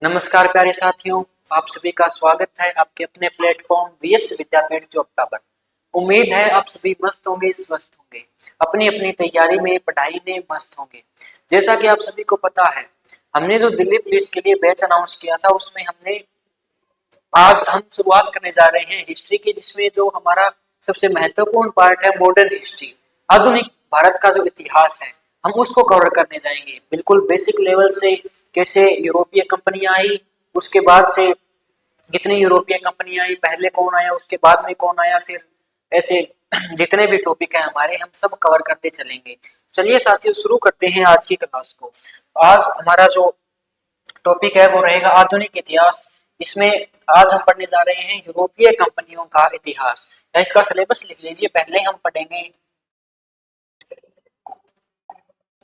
नमस्कार प्यारे साथियों, आप सभी का स्वागत है आपके अपने प्लेटफॉर्म वीएस विद्यापीठ चौपटा पर। उम्मीद है आप सभी मस्त होंगे, स्वस्थ होंगे, अपनी अपनी तैयारी में, पढ़ाई में मस्त होंगे। जैसा कि आप सभी को पता है, हमने जो दिल्ली पुलिस के लिए बैच अनाउंस किया था, उसमें हमने आज हम शुरुआत करने जा रहे हैं हिस्ट्री की, जिसमें जो हमारा सबसे महत्वपूर्ण पार्ट है मॉडर्न हिस्ट्री, आधुनिक भारत का जो इतिहास है, हम उसको कवर करने जाएंगे बिल्कुल बेसिक लेवल से। कैसे यूरोपीय कंपनियां आई, उसके बाद से कितनी यूरोपीय कंपनी आई, पहले कौन आया, उसके बाद में कौन आया, फिर ऐसे जितने भी टॉपिक है हमारे, हम सब कवर करते चलेंगे। चलिए साथियों, शुरू करते हैं आज की क्लास को। आज हमारा जो टॉपिक है वो रहेगा आधुनिक इतिहास। इसमें आज हम पढ़ने जा रहे हैं यूरोपीय कंपनियों का इतिहास। या इसका सिलेबस लिख लीजिए। पहले हम पढ़ेंगे,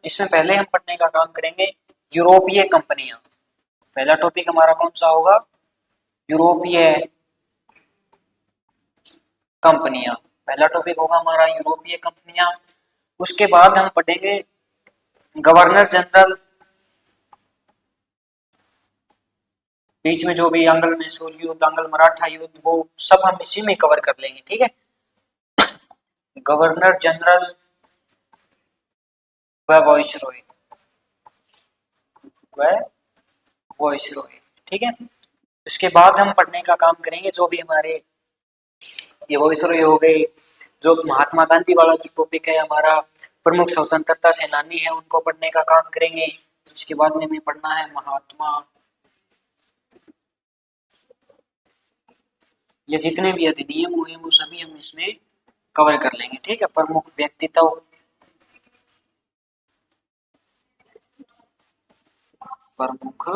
इसमें पहले हम पढ़ने का काम करेंगे यूरोपीय कंपनियां। पहला टॉपिक हमारा कौन सा होगा? यूरोपीय कंपनियां। पहला टॉपिक होगा हमारा यूरोपीय कंपनियां। उसके बाद हम पढ़ेंगे गवर्नर जनरल, बीच में जो भी आंग्ल मैसूर युद्ध, आंग्ल मराठा युद्ध, वो सब हम इसी में कवर कर लेंगे। ठीक है, गवर्नर जनरल व वॉइसरॉय, व वॉइसरॉय। ठीक है, उसके बाद हम पढ़ने का काम करेंगे जो भी हमारे ये वॉइसरॉय हो गए, जो महात्मा गांधी वाला जो टॉपिक है हमारा, प्रमुख स्वतंत्रता सेनानी है, उनको पढ़ने का काम करेंगे। इसके बाद में हमें पढ़ना है महात्मा, ये जितने भी अधिनियम हुए वो सभी हम इसमें कवर कर लेंगे। ठीक है, प्रमुख व्यक्तित्व, प्रमुख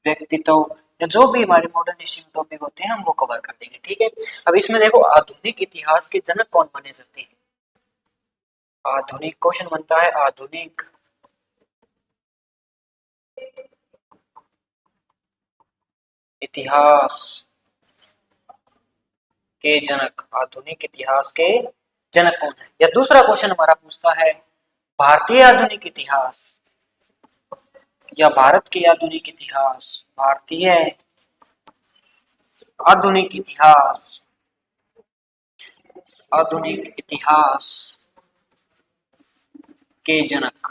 व्यक्तित्व, या जो भी हमारे मॉडर्न हिस्ट्री में टॉपिक होते हैं हम वो कवर कर देंगे। ठीक है, अब इसमें देखो आधुनिक इतिहास के जनक कौन माने जाते हैं। आधुनिक क्वेश्चन बनता है, आधुनिक इतिहास के जनक, आधुनिक इतिहास के जनक कौन है। या दूसरा क्वेश्चन हमारा पूछता है भारतीय आधुनिक इतिहास, या भारत के आधुनिक इतिहास, भारतीय आधुनिक इतिहास, आधुनिक इतिहास के जनक।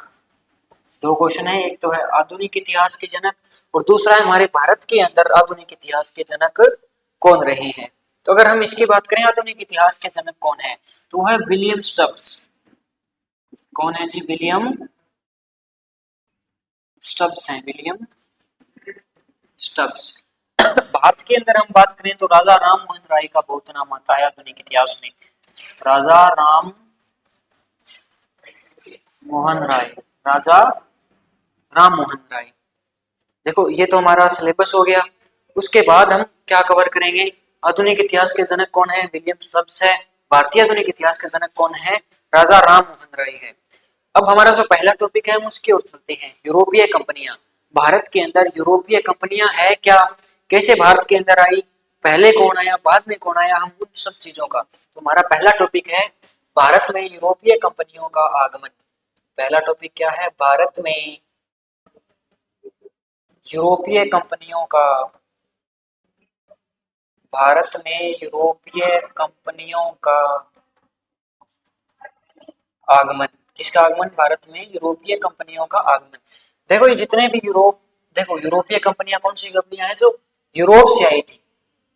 दो क्वेश्चन है, एक तो है आधुनिक इतिहास के जनक और दूसरा है हमारे भारत के अंदर आधुनिक इतिहास के जनक कौन रहे हैं। तो अगर हम इसकी बात करें आधुनिक इतिहास के जनक कौन है, तो वो है विलियम स्टब्स। कौन है जी? विलियम स्टब्स हैं, विलियम स्टब्स। भारत के अंदर हम बात करें तो राजा राम मोहन राय का बहुत नाम आता है आधुनिक इतिहास में। राजा राम मोहन राय, राजा राम मोहन राय। देखो ये तो हमारा सिलेबस हो गया। उसके बाद हम क्या कवर करेंगे? आधुनिक इतिहास के जनक कौन है? विलियम स्टब्स है। भारतीय आधुनिक इतिहास के जनक कौन है? राजा राम मोहन राय है। अब हमारा जो पहला टॉपिक है हम उसकी ओर चलते हैं, यूरोपीय कंपनियां। भारत के अंदर यूरोपीय कंपनियां है क्या, कैसे भारत के अंदर आई, पहले कौन आया, बाद में कौन आया, हम उन सब चीजों का। तो हमारा पहला टॉपिक है भारत में यूरोपीय कंपनियों का आगमन। पहला टॉपिक क्या है? भारत में यूरोपीय कंपनियों का, भारत में यूरोपीय कंपनियों का आगमन। किसका आगमन? भारत में यूरोपीय कंपनियों का आगमन। देखो ये जितने भी देखो यूरोपीय कंपनियां कौन सी कंपनियां हैं? जो यूरोप से आई थी।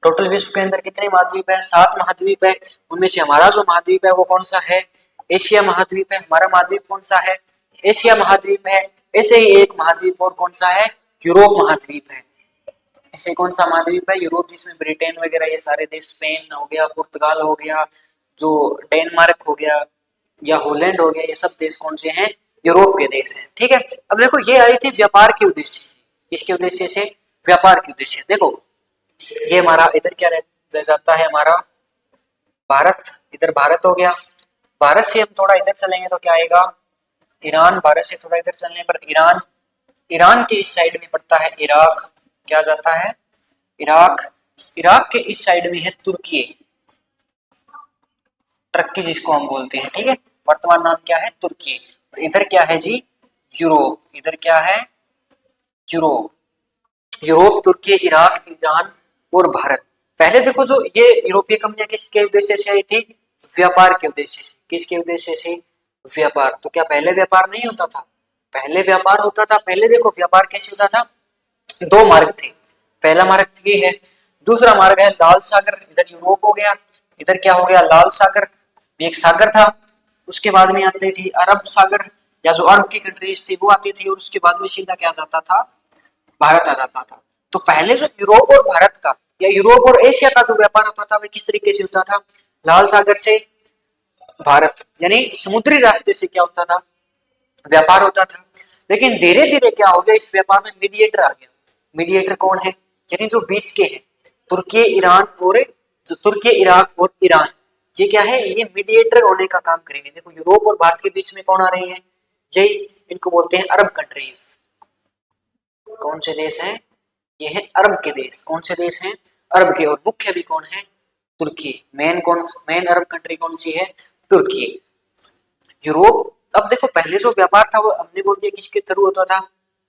टोटल विश्व के अंदर कितने महाद्वीप है? 7 महाद्वीप है। उनमें से हमारा जो महाद्वीप है वो कौन सा है? एशिया महाद्वीप है। हमारा महाद्वीप कौन सा है? एशिया महाद्वीप है। ऐसे ही एक महाद्वीप और कौन सा है? यूरोप महाद्वीप है। ऐसे कौन सा महाद्वीप है? यूरोप, जिसमें ब्रिटेन वगैरह ये सारे देश, स्पेन हो गया, पुर्तगाल हो गया, जो डेनमार्क हो गया या हॉलैंड हो गया, ये सब देश कौन से हैं? यूरोप के देश हैं। ठीक है, अब देखो ये आई थी व्यापार के उद्देश्य से। किसके उद्देश्य से? व्यापार के उद्देश्य। देखो ये हमारा इधर क्या रह जाता है? हमारा भारत, इधर भारत हो गया। भारत से हम थोड़ा इधर चलेंगे तो क्या आएगा? ईरान। भारत से थोड़ा इधर चलने पर ईरान। ईरान के इस साइड में पड़ता है इराक। क्या जाता है? इराक। इराक के इस साइड में है तुर्की, टर्की जिसको हम बोलते हैं। ठीक है, वर्तमान नाम क्या है? तुर्की। और इधर क्या है जी? यूरोप। इधर क्या है? यूरोप। यूरोप, तुर्की, इराक, ईरान और भारत। पहले देखो जो ये यूरोपीय कंपनियां किसके उद्देश्य से आई थी? व्यापार के उद्देश्य से। किसके उद्देश्य से? व्यापार। तो क्या पहले व्यापार नहीं होता था? पहले व्यापार होता था। पहले देखो व्यापार कैसे होता था, दो मार्ग थे। पहला मार्ग ये है, दूसरा मार्ग है लाल सागर, इधर यूरोप हो गया, इधर क्या हो गया लाल सागर, एक सागर था। उसके बाद में आती थी अरब सागर, या जो अरब की कंट्रीज थी वो आती थी, और उसके बाद में सीधा क्या जाता था, भारत आ जाता था। तो पहले जो यूरोप और भारत का या यूरोप और एशिया का जो व्यापार होता था वह किस तरीके से होता था? लाल सागर से भारत, यानी समुद्री रास्ते से क्या होता था, व्यापार होता था। लेकिन धीरे धीरे क्या हो गया, इस व्यापार में मीडिएटर आ गया। मीडिएटर कौन है? यानी जो बीच के हैं, तुर्की, ईरान और जो तुर्की, इराक और ईरान, ये क्या है, ये मीडिएटर होने का काम करेंगे। देखो यूरोप और भारत के बीच में कौन आ रही है, यही इनको बोलते हैं अरब कंट्रीज। कौन से देश हैं? ये है अरब के देश। कौन से देश हैं? अरब के। और मुख्य भी कौन है? तुर्की। मेन अरब कंट्री कौन सी है? तुर्की। यूरोप, अब देखो पहले जो व्यापार था वो हमने बोल दिया किसके थ्रू होता था,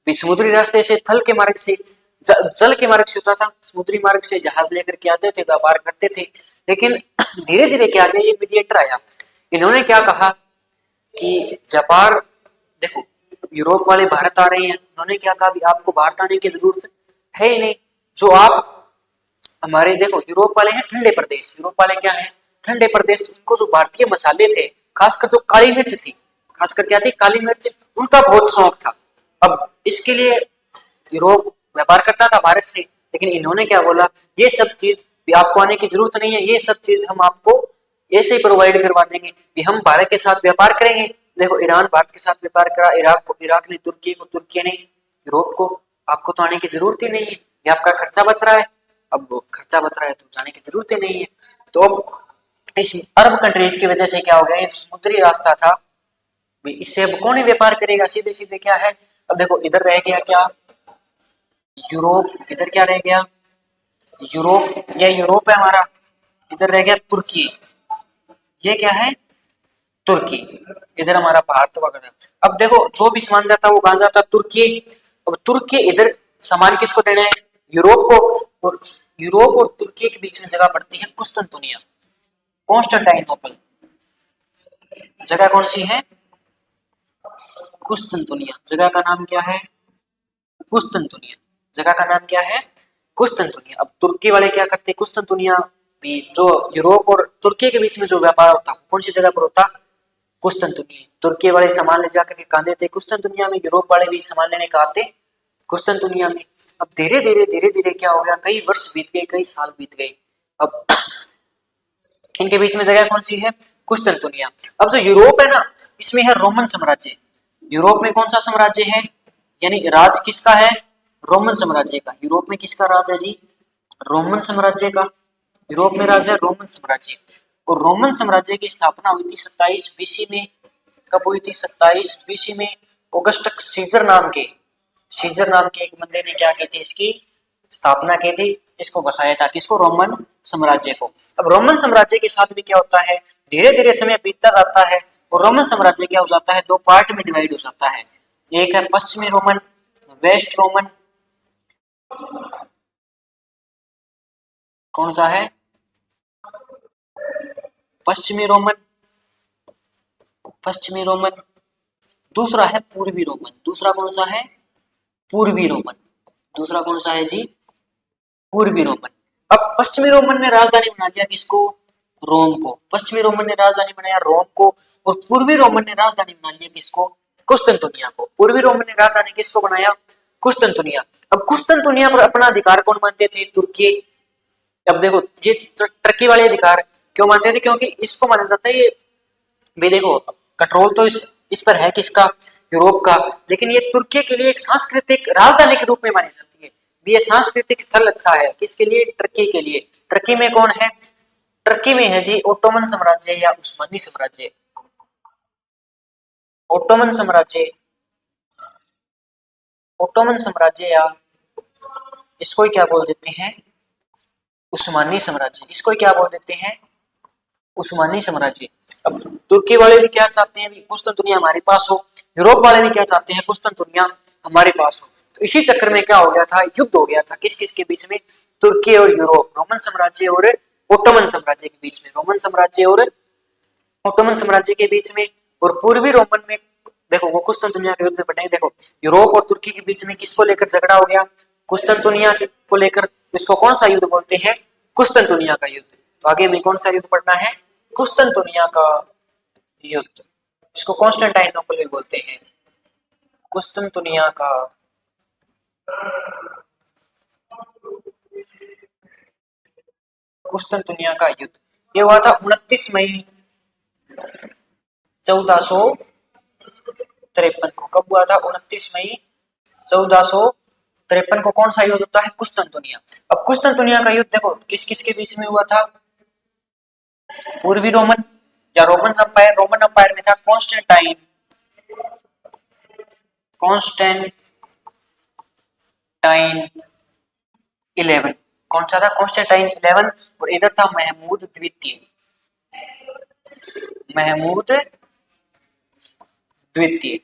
समुद्री रास्ते से, थल के मार्ग से, जल के मार्ग से होता था। समुद्री मार्ग से जहाज लेकर के आते थे, व्यापार करते थे। लेकिन धीरे धीरे क्या गया, ये मीडिएटर आया। इन्होंने क्या कहा कि व्यापार, देखो यूरोप वाले भारत आ रहे हैं, उन्होंने क्या कहा, आपको भारत आने की जरूरत है ही नहीं। जो आप हमारे, देखो यूरोप वाले हैं ठंडे प्रदेश, यूरोप वाले क्या है, ठंडे प्रदेश। तो इनको जो भारतीय मसाले थे, खासकर जो काली मिर्च थी, खासकर क्या थी, काली मिर्च, उनका बहुत शौक था। अब इसके लिए यूरोप व्यापार करता था भारत से, लेकिन इन्होंने क्या बोला, ये सब चीज भी आपको आने की जरूरत नहीं है, ये सब चीज हम आपको ऐसे ही प्रोवाइड करवा देंगे कि हम भारत के साथ व्यापार करेंगे। देखो ईरान भारत के साथ व्यापार करा, इराक ने तुर्की को, तुर्की ने यूरोप को। आपको तो आने की जरूरत ही नहीं है, ये आपका खर्चा बच रहा है। अब खर्चा बच रहा है तो जाने की जरूरत ही नहीं है। तो अब इस अरब कंट्रीज की वजह से क्या हो गया, ये समुद्री रास्ता था, इससे अब कौन ही व्यापार करेगा, सीधे सीधे क्या है। अब देखो इधर रह गया क्या, यूरोप, इधर क्या रह गया, यूरोप, या यूरोप है हमारा, इधर रह गया तुर्की, ये क्या है, तुर्की, इधर हमारा भारत वगैरह। अब देखो जो भी सामान जाता है वो कहां जाता है, तुर्की। अब तुर्की, इधर सामान किसको देना है, यूरोप को। और यूरोप और तुर्की के बीच में जगह पड़ती है कुस्तुनतुनिया, कॉन्स्टेंटाइनोपल। जगह कौन सी है, कुस्तुनतुनिया। जगह का नाम क्या है, कुस्तुनतुनिया। जगह का नाम क्या है, कुस्तुनतुनिया। अब तुर्की वाले क्या करते, कुस्तुनतुनिया भी, जो यूरोप और तुर्की के बीच में जो व्यापार होता कौन सी जगह पर होता, कुस्तुनतुनिया। तुर्की वाले सामान ले जाकर के कहा देते कुस्तुनतुनिया में, यूरोप वाले भी सामान लेने का आते कुस्तुनतुनिया में। अब धीरे धीरे क्या हो गया, कई वर्ष बीत गए, कई साल बीत गए। अब इनके बीच में जगह कौन सी है, कुस्तुनतुनिया। अब जो यूरोप है ना, इसमें है रोमन साम्राज्य। यूरोप में कौन सा साम्राज्य है, यानी राज किसका है, रोमन साम्राज्य का। यूरोप में किसका राज है जी, रोमन साम्राज्य का। यूरोप में राज है रोमन साम्राज्य। और रोमन साम्राज्य की स्थापना हुई थी 27 बीसी में। कब हुई थी, 27 बीसी में। ऑगस्टस सीजर नाम के एक बंदे ने क्या की थी, इसकी स्थापना की थी, इसको बसाया था, किसको, रोमन साम्राज्य को। अब रोमन साम्राज्य के साथ भी क्या होता है, धीरे धीरे समय बीतता जाता है और रोमन साम्राज्य क्या हो जाता है, दो पार्ट में डिवाइड हो जाता है। एक है पश्चिमी रोमन, वेस्ट रोमन। कौन सा है, पश्चिमी रोमन, पश्चिमी रोमन। दूसरा है पूर्वी रोमन। दूसरा कौन सा है, पूर्वी रोमन। दूसरा कौन सा है जी, पूर्वी रोमन। अब पश्चिमी रोमन ने राजधानी बना दिया किसको, रोम को। पश्चिमी रोमन ने राजधानी बनाया रोम को, और पूर्वी रोमन ने राजधानी बना लिया किसको, कुस्तुनतुनिया को। पूर्वी रोमन ने राजधानी किसको बनाया, कुस्तुनतुनिया। अब कुस्तुनतुनिया पर अपना अधिकार कौन मानते थे, तुर्की। अब देखो ये टर्की वाले अधिकार क्यों मानते थे, क्योंकि इसको माना जाता है, ये भी देखो कंट्रोल तो इस पर है किसका, यूरोप का। लेकिन ये तुर्की के लिए एक सांस्कृतिक राजधानी के रूप में मानी जाती है। ये सांस्कृतिक स्थल अच्छा है किसके लिए, टर्की के लिए। टर्की में कौन है, टर्की में है जी ओटोमन साम्राज्य या उस्मानी साम्राज्य। ओटोमन साम्राज्य, ओटोमन साम्राज्य, या इसको ही क्या बोल देते हैं, उस्मानी साम्राज्य। इसको क्या बोल देते हैं, उस्मानी साम्राज्य। अब तुर्की वाले भी क्या चाहते हैं, कुस्तुनतुनिया हमारे पास हो। यूरोप वाले भी क्या चाहते हैं, कुस्तुनतुनिया हमारे पास हो। तो इसी चक्कर में क्या हो गया था, युद्ध हो गया था किस किस के बीच में, तुर्की और यूरोप, रोमन साम्राज्य और ओटोमन साम्राज्य के बीच में, रोमन साम्राज्य और ओटोमन साम्राज्य के बीच में। और पूर्वी रोमन में देखो वो कुस्तुनतुनिया के युद्ध में पढ़ेंगे। देखो यूरोप और तुर्की के बीच में किसको लेकर झगड़ा हो गया, कुस्तुनतुनिया को लेकर। इसको कौन सा युद्ध बोलते हैं, कुस्तुनतुनिया का युद्ध। तो आगे में कौन सा युद्ध पढ़ना है, कुस्तुनतुनिया का युद्ध। इसको कॉन्स्टेंटाइनोपल भी बोलते हैं, कुस्तुनतुनिया का कुस्तुनतुनिया का युद्ध। ये हुआ था 29 मई 1453 को। कब हुआ था, 29 मई 1453 को। कौन सा युद्ध होता है, कुस्तुनतुनिया। अब कुस्तुनतुनिया का युद्ध देखो किस किस के बीच में हुआ था, पूर्वी रोमन या रोमन अंपायर, रोमन अंपायर में था कॉन्स्टेंटाइन 11। कौन सा था, कॉन्स्टेंटाइन 11। और इधर था महमूद द्वितीय, महमूद द्वितीय।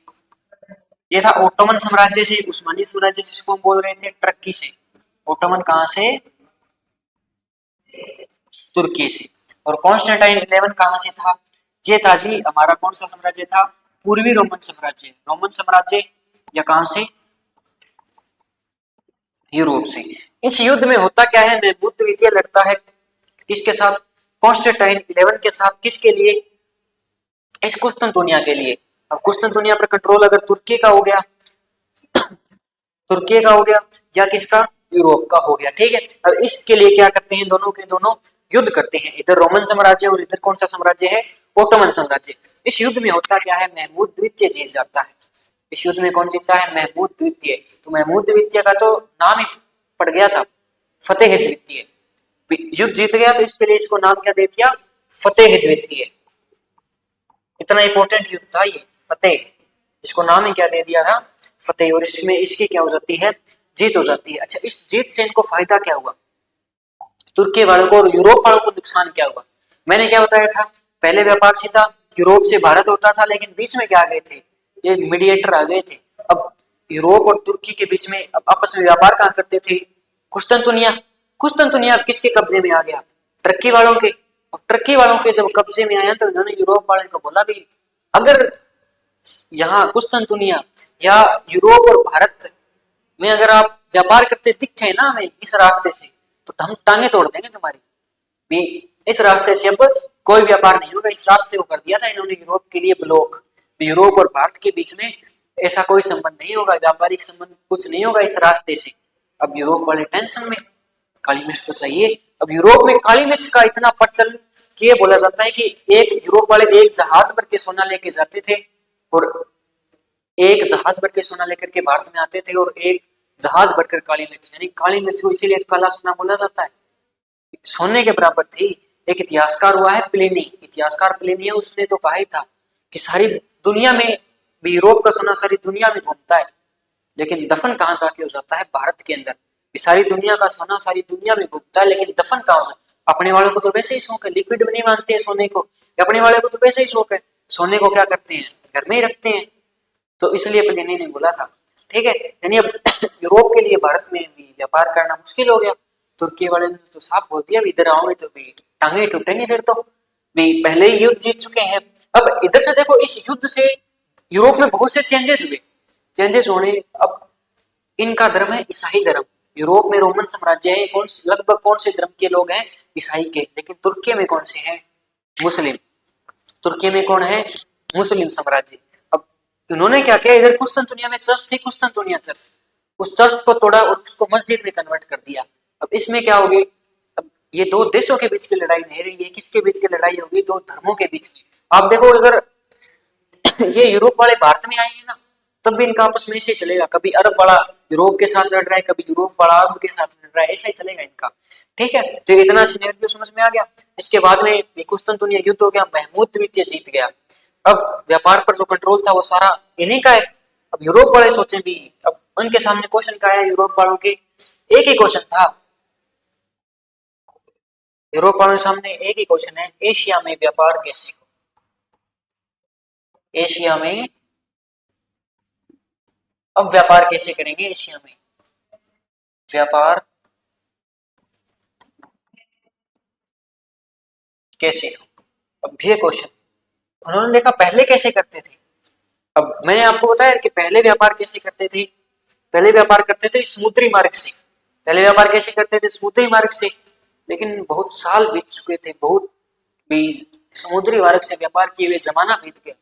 ये था ओटोमन साम्राज्य से, उस्मानी साम्राज्य जिसको हम बोल रहे थे टर्की से। ओटोमन कहां से, तुर्की से। और कॉन्स्टेंटाइन 11 कहां से था, ये था जी हमारा कौन सा साम्राज्य था, पूर्वी रोमन साम्राज्य, रोमन साम्राज्य। या कहां से, यूरोप से। इस युद्ध में होता क्या है, महमूद द्वितीय लड़ता है किसके साथ, कॉन्स्टेंटाइन 11 के साथ। किसके लिए, इस कुस्तुनतुनिया के लिए। अब कुस्तुनतुनिया पर कंट्रोल अगर तुर्की का हो गया, तुर्की का हो गया, या किसका, यूरोप का हो गया, ठीक है। अब इसके लिए क्या करते हैं, दोनों के दोनों युद्ध करते हैं। इधर रोमन साम्राज्य और इधर कौन सा साम्राज्य है, ओटोमन साम्राज्य। इस युद्ध में होता क्या है, महमूद द्वितीय जीत जाता है। इस युद्ध में कौन जीतता है, महमूद द्वितीय। तो महमूद द्वितीय का तो नाम ही पड़ गया था फतेह द्वितीय। युद्ध जीत गया तो इसके लिए इसको नाम क्या दे दिया, फतेह द्वितीय। इतना इंपॉर्टेंट युद्ध था ये फतेह, इसको नाम ही क्या दे दिया था, फतेह। और इसमें इसकी क्या हो जाती है, जीत हो जाती है। अच्छा, इस जीत से इनको फायदा क्या हुआ, तुर्की वालों को और यूरोप वालों को नुकसान क्या हुआ। मैंने क्या बताया था, पहले व्यापार सीधा यूरोप से भारत होता था, लेकिन बीच में क्या आ गए थे, ये मीडिएटर आ गए थे। अब यूरोप और तुर्की के बीच में अब आपस में व्यापार कहाँ करते थे, कुस्तुनतुनिया। कुस्तुनतुनिया अब किसके कब्जे में आ गया, टर्की वालों के। और टर्की वालों के जब कब्जे में आया तो इन्होंने यूरोप वाले को बोला भी, अगर यहाँ कुस्तुनतुनिया या यूरोप और भारत में अगर आप व्यापार करते दिखे ना हमें इस रास्ते से, तो हम टांगे तोड़ देंगे तुम्हारी भी। इस रास्ते से अब कोई व्यापार नहीं होगा। इस रास्ते को कर दिया था इन्होंने यूरोप के लिए ब्लॉक। यूरोप और भारत के बीच में ऐसा कोई संबंध नहीं होगा, व्यापारिक संबंध कुछ नहीं होगा इस रास्ते से। अब यूरोप वाले टेंशन में, काली मिर्च तो चाहिए। अब यूरोप में काली मिर्च का इतना प्रचलन कि ये बोला जाता है कि एक यूरोप वाले एक जहाज भर के सोना लेके जाते थे, और एक जहाज भर के सोना लेकर के भारत में आते थे, और एक जहाज भरकर काली मिर्च। यानी काली मिर्च को इसीलिए काला सोना बोला जाता है, सोने के बराबर थी। एक इतिहासकार हुआ है प्लिनी, इतिहासकार प्लिनी है, उसने तो कहा ही था कि सारी दुनिया में यूरोप का सोना सारी दुनिया में घूमता है, लेकिन दफन कहाँ जाके हो जाता है, भारत के अंदर। सारी दुनिया का सोना सारी दुनिया में घूमता है, लेकिन दफन कहाँ हो, अपने वालों को तो वैसे ही शौक है, लिक्विड में नहीं मानते हैं सोने को। अपने वाले को तो वैसे ही शौक है, सोने को क्या करते हैं, घर में ही रखते हैं। तो इसलिए प्लिनी ने बोला था, ठीक है। यानी अब यूरोप के लिए भारत में भी व्यापार करना मुश्किल हो गया। तुर्की वाले ने तो साफ बोल दिया, इधर आओगे तो भी टांगे टूटेंगे, फिर तो भी पहले ही युद्ध जीत चुके हैं। अब इधर से देखो, इस युद्ध से यूरोप में बहुत से चेंजेस हुए। चेंजेस होने, अब इनका धर्म है ईसाई धर्म। यूरोप में रोमन साम्राज्य है, लगभग कौन से धर्म के लोग हैं, ईसाई के। लेकिन तुर्की में कौन से हैं, मुस्लिम। तुर्की में कौन है, मुस्लिम साम्राज्य। अब उन्होंने क्या किया, इधर कुस्तुनतुनिया में चर्च थी, कुस्तुनतुनिया चर्च, उस चर्च को तोड़ा और उसको मस्जिद में कन्वर्ट कर दिया। अब इसमें क्या होगी, अब ये दो देशों के बीच की लड़ाई नहीं रही है, किसके बीच की लड़ाई होगी, दो धर्मों के बीच में। आप देखो, अगर ये यूरोप वाले भारत में आएंगे ना, तब भी इनका आपस में ऐसे चलेगा। कभी अरब वाला यूरोप के साथ लड़ रहा है, कभी यूरोप वाला अरब के साथ लड़ रहा है, ऐसा ही चलेगा इनका, ठीक है। तो इतना सिनेरियो समझ में आ गया। इसके बाद में कुस्तुनतुनिया युद्ध हो गया, महमूद द्वितीय जीत गया। अब व्यापार पर जो कंट्रोल था वो सारा इन्हीं का है। अब यूरोप वाले सोचे भी, अब उनके सामने क्वेश्चन क्या है, यूरोप वालों के एक ही क्वेश्चन था, यूरोप वालों के सामने एक ही क्वेश्चन है, एशिया में व्यापार कैसे, एशिया में अब व्यापार कैसे करेंगे एशिया में, व्यापार कैसे, अब ये क्वेश्चन उन्होंने देखा पहले कैसे करते थे। अब मैंने आपको बताया कि पहले व्यापार कैसे करते थे, पहले व्यापार करते थे समुद्री मार्ग से, पहले व्यापार कैसे करते थे समुद्री मार्ग से, लेकिन बहुत साल बीत चुके थे, बहुत भी समुद्री मार्ग से व्यापार किए हुए जमाना बीत गया,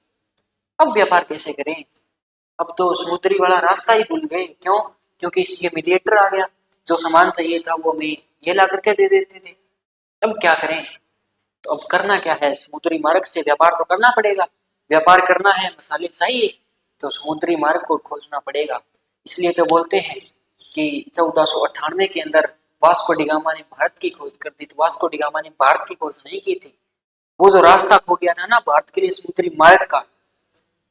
अब व्यापार कैसे करें, अब तो समुद्री वाला रास्ता ही भूल गए, क्यों, क्योंकि ये मीडिएटर आ गया, जो सामान चाहिए था वो हमें ये ला करके दे देते थे, अब क्या करें, तो अब करना क्या है, समुद्री मार्ग से व्यापार तो करना पड़ेगा, व्यापार करना है मसाले चाहिए तो समुद्री मार्ग को खोजना पड़ेगा, इसलिए तो बोलते हैं कि 1498 के अंदर वास्को डी गामा ने भारत की खोज कर दी, तो वास्को डी गामा ने भारत की खोज नहीं की थी, वो जो रास्ता खो गया था ना भारत के लिए समुद्री मार्ग का,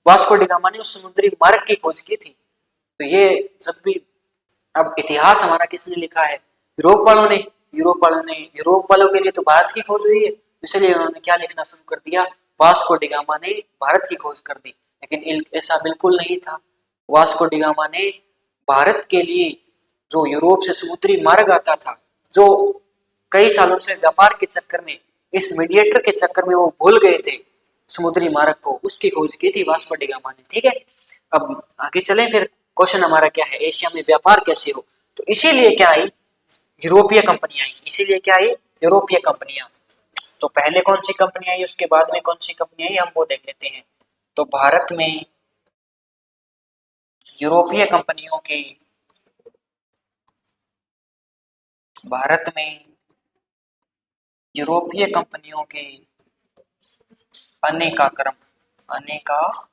वास्को डी गामा ने उस समुद्री मार्ग की खोज की थी, तो ये जब भी, अब इतिहास हमारा किसने लिखा है, यूरोप वालों ने, यूरोप वालों के लिए तो भारत की खोज हुई है, इसलिए उन्होंने क्या लिखना शुरू कर दिया, वास्को डी गामा ने भारत की खोज कर दी, लेकिन ऐसा बिल्कुल नहीं था, वास्को डी गामा ने भारत के लिए जो यूरोप से समुद्री मार्ग आता था, जो कई सालों से व्यापार के चक्कर में, इस मीडिएटर के चक्कर में वो भूल गए थे समुद्री मार्ग को, उसकी खोज की थी वास्को डी गामा ने, ठीक है। अब आगे चलें, फिर क्वेश्चन हमारा क्या है, एशिया में व्यापार कैसे हो, तो इसीलिए क्या आई, यूरोपीय कंपनियां आई, इसीलिए क्या आई, यूरोपीय कंपनियां, तो पहले कौन सी कंपनी आई उसके बाद में कौन सी कंपनी आई हम वो देख लेते हैं, तो भारत में यूरोपीय कंपनियों के, भारत में यूरोपीय कंपनियों के अनेकाक्रम, अनेकाक्रम,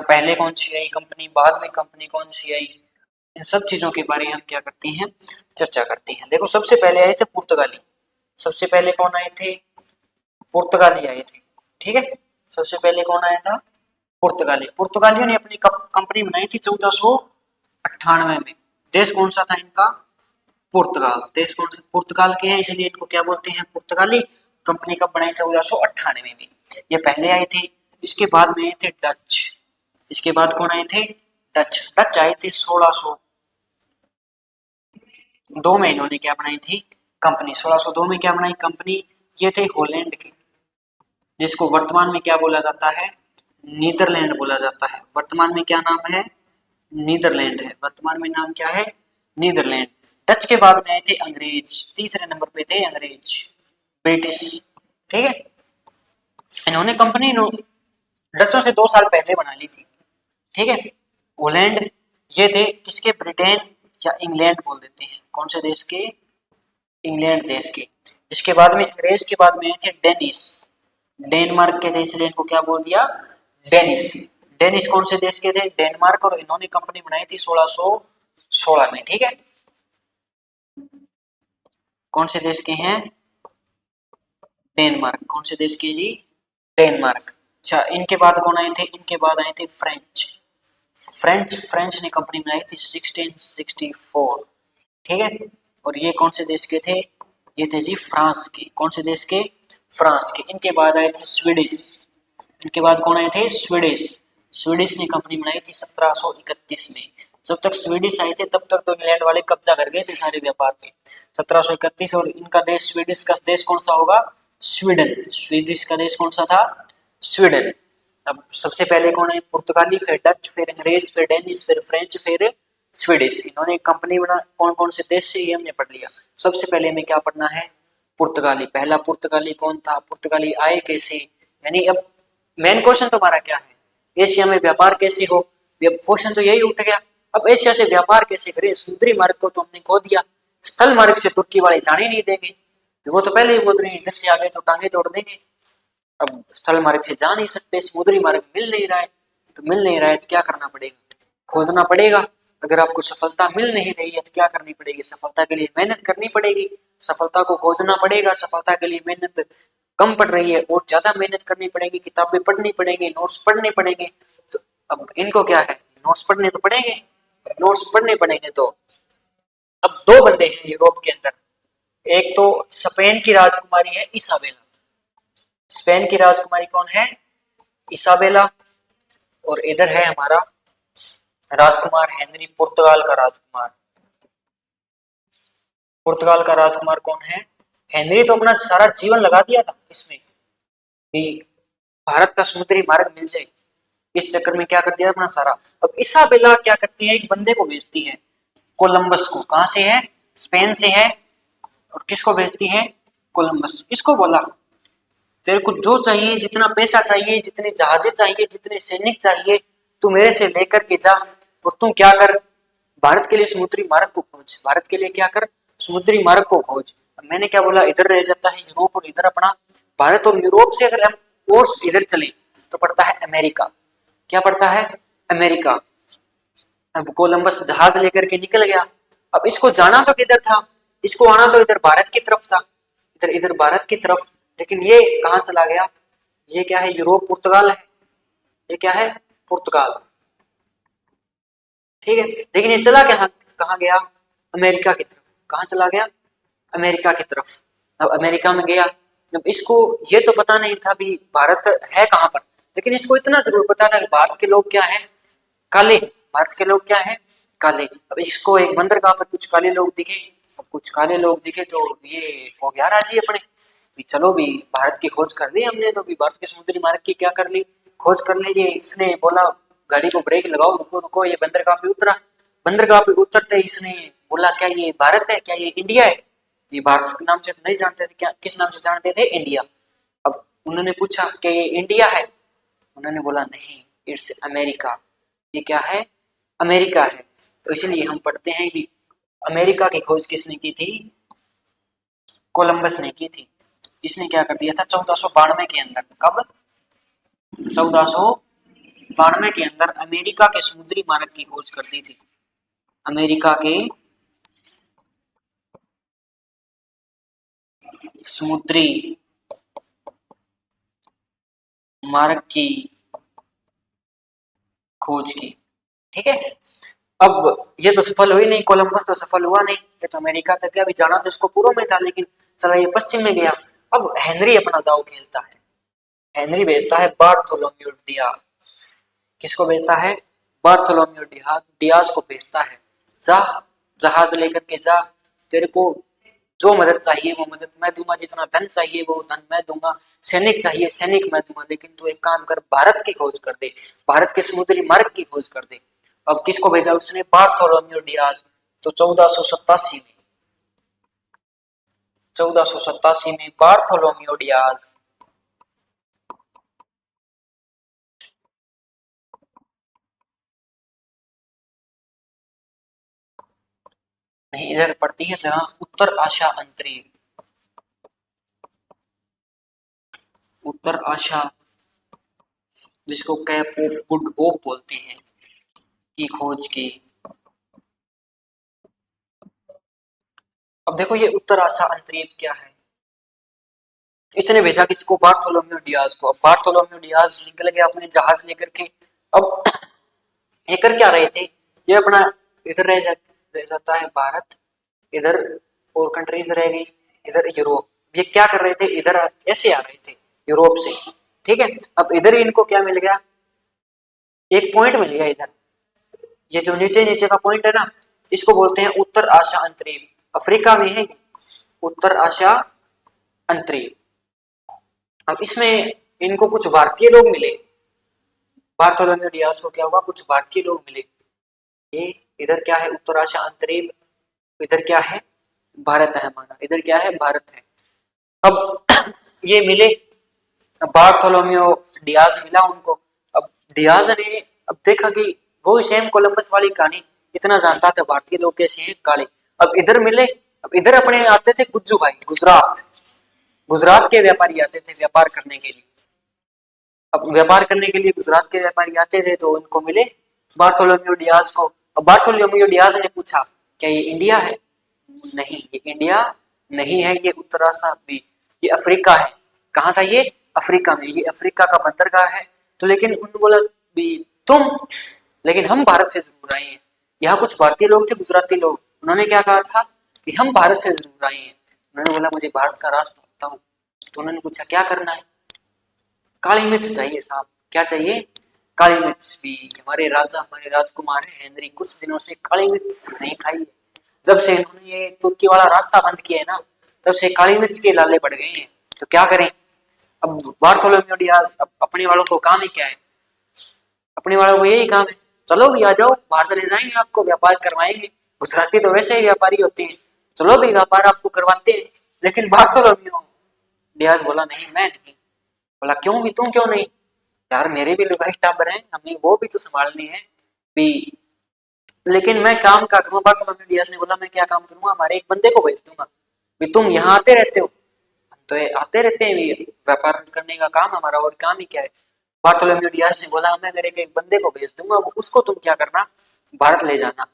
पहले कौन सी आई कंपनी, बाद में कंपनी कौन सी आई, इन सब चीजों के बारे में हम क्या करते हैं, चर्चा करते हैं। देखो सबसे पहले आए थे पुर्तगाली, सबसे पहले कौन आए थे, पुर्तगाली आए थे, ठीक है, सबसे पहले कौन आया था, पुर्तगाली, पुर्तगालियों ने अपनी कंपनी बनाई थी 1498 में, देश कौन सा था इनका, पुर्तगाल, देश कौन सा, पुर्तगाल के हैं इसलिए इनको क्या बोलते हैं, पुर्तगाली, कंपनी कब बनाई 1498 में, ये पहले आए थे, इसके बाद में आए थे डच, इसके बाद कौन आए थे, डच, डच आए थे 1602 में, इन्होंने क्या बनाई थी कंपनी, 1602 में क्या बनाई कंपनी, ये थे हॉलैंड के, जिसको वर्तमान में क्या बोला जाता है, नीदरलैंड बोला जाता है, वर्तमान में क्या नाम है, नीदरलैंड है, वर्तमान में नाम क्या है, नीदरलैंड। डच के बाद में आए थे अंग्रेज, तीसरे नंबर पे थे अंग्रेज, ब्रिटिश, ठीक है, इन्होंने कंपनी डचों से 2 साल पहले बना ली थी, ठीक है। हॉलैंड ये थे किसके, ब्रिटेन या इंग्लैंड बोल देते हैं, कौन से देश के, इंग्लैंड देश के। इसके बाद में अंग्रेज के बाद में आए थे डेनिस, डेनमार्क के थे इसलिए इनको क्या बोल दिया, डेनिस, डेनिस कौन से देश के थे, डेनमार्क, और इन्होंने कंपनी बनाई थी 1616 में, ठीक है, कौन से देश के हैं, डेनमार्क, कौन से देश के जी, डेनमार्क। अच्छा इनके बाद कौन आए थे, इनके बाद आए थे फ्रेंच, फ्रेंच ने कंपनी बनाई थी 1664, ठीक है, और ये कौन से देश के थे, ये थे जी फ्रांस के, कौन से देश के, फ्रांस के। इनके बाद आए थे स्वीडिश, इनके बाद कौन आए थे, स्वीडिश, स्वीडिश ने कंपनी बनाई थी 1731 में, जब तक स्वीडिश आए थे तब तक तो इंग्लैंड वाले कब्जा कर गए थे सारे व्यापार पे, 1731, और इनका देश, स्वीडिश का देश कौन सा होगा, स्वीडन, स्वीडिश का देश कौन सा था, स्वीडन। अब सबसे पहले कौन है, पुर्तगाली, फिर डच, फिर अंग्रेज, फिर डेनिश, फिर फ्रेंच, फिर स्वीडिश, इन्होंने कंपनी बना, कौन कौन से देश से, ये हमने पढ़ लिया। सबसे पहले हमें क्या पढ़ना है, पुर्तगाली, पहला पुर्तगाली कौन था, पुर्तगाली आए कैसे, यानी अब मेन क्वेश्चन तो हमारा क्या है, एशिया में व्यापार कैसे हो, क्वेश्चन तो यही उठ गया, अब एशिया से व्यापार कैसे करें, समुद्री मार्ग को तो हमने खो दिया, स्थल मार्ग से तुर्की वाले जाने नहीं देंगे, तो वो तो पहले ही बोल रहे हैं इधर से आगे तो टांगे तोड़ देंगे, अब स्थल मार्ग से जा नहीं सकते, समुद्री मार्ग मिल नहीं रहा है, तो मिल नहीं रहा है तो क्या करना पड़ेगा, खोजना पड़ेगा, अगर आपको सफलता मिल नहीं रही है तो क्या करनी पड़ेगी, सफलता के लिए मेहनत करनी पड़ेगी, सफलता को खोजना पड़ेगा, सफलता के लिए मेहनत कम पड़ रही है और ज्यादा मेहनत करनी पड़ेगी, किताबें पढ़नी पड़ेगी, नोट्स पढ़ने पड़ेंगे, तो अब इनको क्या है, नोट्स पढ़ने तो पड़ेंगे, नोट्स पढ़ने पड़ेंगे, तो अब 2 बंदे हैं यूरोप के अंदर, एक तो स्पेन की राजकुमारी है इसाबेला, स्पेन की राजकुमारी कौन है, इसाबेला, और इधर है हमारा राजकुमार हेनरी पुर्तगाल का राजकुमार। पुर्तगाल का राजकुमार कौन है? हेनरी तो अपना सारा जीवन लगा दिया था इसमें कि भारत का समुद्री मार्ग मिल जाए। इस चक्कर में क्या कर दिया अपना सारा। अब इसाबेला क्या करती है, एक बंदे को भेजती है कोलंबस को। कहां से है? स्पेन से है। और किसको भेजती है? कोलंबस। इसको बोला तेरे को जो चाहिए, जितना पैसा चाहिए, जितने जहाजें चाहिए, जितने सैनिक चाहिए, तू मेरे से लेकर के जा। और तू क्या कर, भारत के लिए समुद्री मार्ग को खोज। भारत के लिए क्या कर, समुद्री मार्ग को खोज। मैंने क्या बोला, इधर रह जाता है यूरोप और इधर अपना भारत। और यूरोप से अगर हम और इधर चले तो पड़ता है अमेरिका। क्या पड़ता है? अमेरिका। अब कोलंबस जहाज लेकर के निकल गया। अब इसको जाना तो किधर था? इसको आना तो इधर भारत की तरफ था, इधर इधर भारत की तरफ। लेकिन ये कहां चला गया? ये क्या है? यूरोप, पुर्तगाल है। ये क्या है? पुर्तगाल। ठीक है। लेकिन ये चला कहां कहां गया? अमेरिका की तरफ। कहां चला गया? अमेरिका की तरफ। अब अमेरिका में गया। अब इसको ये तो पता नहीं था भी भारत है कहां पर, लेकिन इसको इतना जरूर पता था कि भारत के लोग क्या है? काले। भारत के लोग क्या है? काले। अब इसको एक बंदरगाह पर कुछ काले लोग दिखे। अब कुछ काले लोग दिखे तो ये हो गया राजी अपने भी, चलो भी भारत की खोज कर ली हमने, तो भी भारत के समुद्री मार्ग की क्या कर ली, खोज कर ली। ये इसने बोला गाड़ी को ब्रेक लगाओ, रुको रुको। ये बंदरगाह पे उतरा। बंदरगाह पे उतरते ही इसने बोला क्या ये भारत है, क्या ये इंडिया है? ये भारत के नाम से तो नहीं जानते थे, क्या किस नाम से जानते थे? इंडिया। अब उन्होंने पूछा कि ये इंडिया है? उन्होंने बोला नहीं, इट्स अमेरिका। ये क्या है? अमेरिका है। तो इसलिए हम पढ़ते हैं कि अमेरिका की खोज किसने की थी? कोलंबस ने की थी। इसने क्या कर दिया था 1492 के अंदर। कब? 1492 के अंदर अमेरिका के समुद्री मार्ग की खोज कर दी थी। अमेरिका के समुद्री मार्ग की खोज की। ठीक है। अब ये तो सफल हुई नहीं, कोलंबस तो सफल हुआ नहीं। ये तो अमेरिका तक गया, अभी जाना तो इसको पूर्व में था, लेकिन चला ये पश्चिम में गया। अब हेनरी अपना दाव खेलता है। हेनरी भेजता है बार्थोलोम्यू डियाज। किसको भेजता है? बार्थोलोम्यू डियाज को भेजता है। जा, जहाज लेकर के जा, तेरे को जो मदद चाहिए वो मदद मैं दूंगा, जितना धन चाहिए वो धन मैं दूंगा, सैनिक चाहिए सैनिक मैं दूंगा, लेकिन तू एक काम कर, भारत की खोज कर दे, भारत के समुद्री मार्ग की खोज कर दे। अब किसको भेजा उसने? Bartholomew Diaz. तो 1487 में 1487 में बार्थोलोम्यू डियाज नहीं, इधर पड़ती है जहां उत्तर आशा अंतरिक्ष, उत्तर आशा, जिसको कैप ऑफ गुड होप बोलते हैं, की खोज की। अब देखो ये उत्तर आशा अंतरिक्ष क्या है? इसने भेजा किसको? बार्थोलोम्यू डियाज को। अब बार्थोलोम्यू डियाज निकल गया अपने जहाज लेकर के। अब ये कर क्या रहे थे? ये अपना इधर रह जाता है भारत, इधर और कंट्रीज रह गई, इधर यूरोप। ये क्या कर रहे थे? इधर ऐसे आ रहे थे यूरोप से। ठीक है। अब इधर इनको क्या मिल गया? एक पॉइंट मिल गया इधर। ये जो नीचे नीचे का पॉइंट है ना, इसको बोलते हैं उत्तर आशा अंतरिक्ष। अफ्रीका में है उत्तर आशा अंतरिक्ष। अब इसमें इनको कुछ भारतीय लोग मिले। बार्थोलोम्यू डियाज को क्या हुआ? कुछ भारतीय लोग मिले। ये इधर क्या है? उत्तर आशा अंतरिक्ष। इधर क्या है? भारत है हमारा। इधर क्या है? भारत है। अब ये मिले, बार्थोलोम्यू डियाज मिला उनको। अब डियाज ने अब देखा कि वो सेम कोलंबस वाली कहानी, इतना जानता था भारतीय लोग कैसे हैं, काले। अब इधर मिले। अब इधर अपने आते थे गुज्जू भाई, गुजरात, गुजरात के व्यापारी आते थे व्यापार करने के लिए। अब व्यापार करने के लिए गुजरात के व्यापारी आते थे तो उनको मिले बार्थोलोम्यू डियाज को। अब बार्थोलोम्यू डियाज ने पूछा क्या ये इंडिया है? नहीं, ये इंडिया नहीं है, ये उत्तराशा भी, ये अफ्रीका है। कहाँ था ये? अफ्रीका में। ये अफ्रीका का बंदरगाह है। तो लेकिन उन्होंने बोला भी तुम, लेकिन हम भारत से जरूर आए हैं। यहाँ कुछ भारतीय लोग थे, गुजराती लोग, उन्होंने क्या कहा था कि हम भारत से जरूर आए हैं। उन्होंने बोला मुझे भारत का रास्ता बताओ। तो उन्होंने पूछा क्या करना है? काली मिर्च चाहिए साहब। क्या चाहिए? काली मिर्च भी। हमारे राजा, हमारे राजकुमार है हेनरी, कुछ दिनों से काली मिर्च नहीं खाई है। जब से इन्होंने ये तुर्की वाला रास्ता बंद किया है ना, तब से काली मिर्च के लाले पड़ गए हैं। तो क्या करें अब? बार्थोलोम्यू डियाज अपने वालों को काम ही क्या है? अपने वालों को यही काम है, चलो भी आ जाओ, भारत ले जाएंगे आपको, व्यापार करवाएंगे। गुजराती तो वैसे ही व्यापारी होते हैं, चलो भी व्यापार आपको करवाते हैं। लेकिन बार्थोलोम्यू डियाज बोला नहीं, मैं नहीं। बोला क्यों भी, तुम क्यों नहीं? यार मेरे भी लुगाई टाबर हैं, हमें वो भी तो संभालनी है भी। लेकिन मैं काम क्या करूँ? बार्थोलोम्यू डियाज ने बोला मैं क्या काम करूंगा, हमारे एक बंदे को भेज दूंगा भी, तुम यहाँ आते रहते हो। हम तो आते रहते हैं भी, व्यापार करने का काम हमारा, और काम ही क्या है? बार्थोलोम्यू डियाज ने बोला मैं मेरे एक बंदे को भेज दूंगा, उसको तुम क्या करना, भारत ले जाना।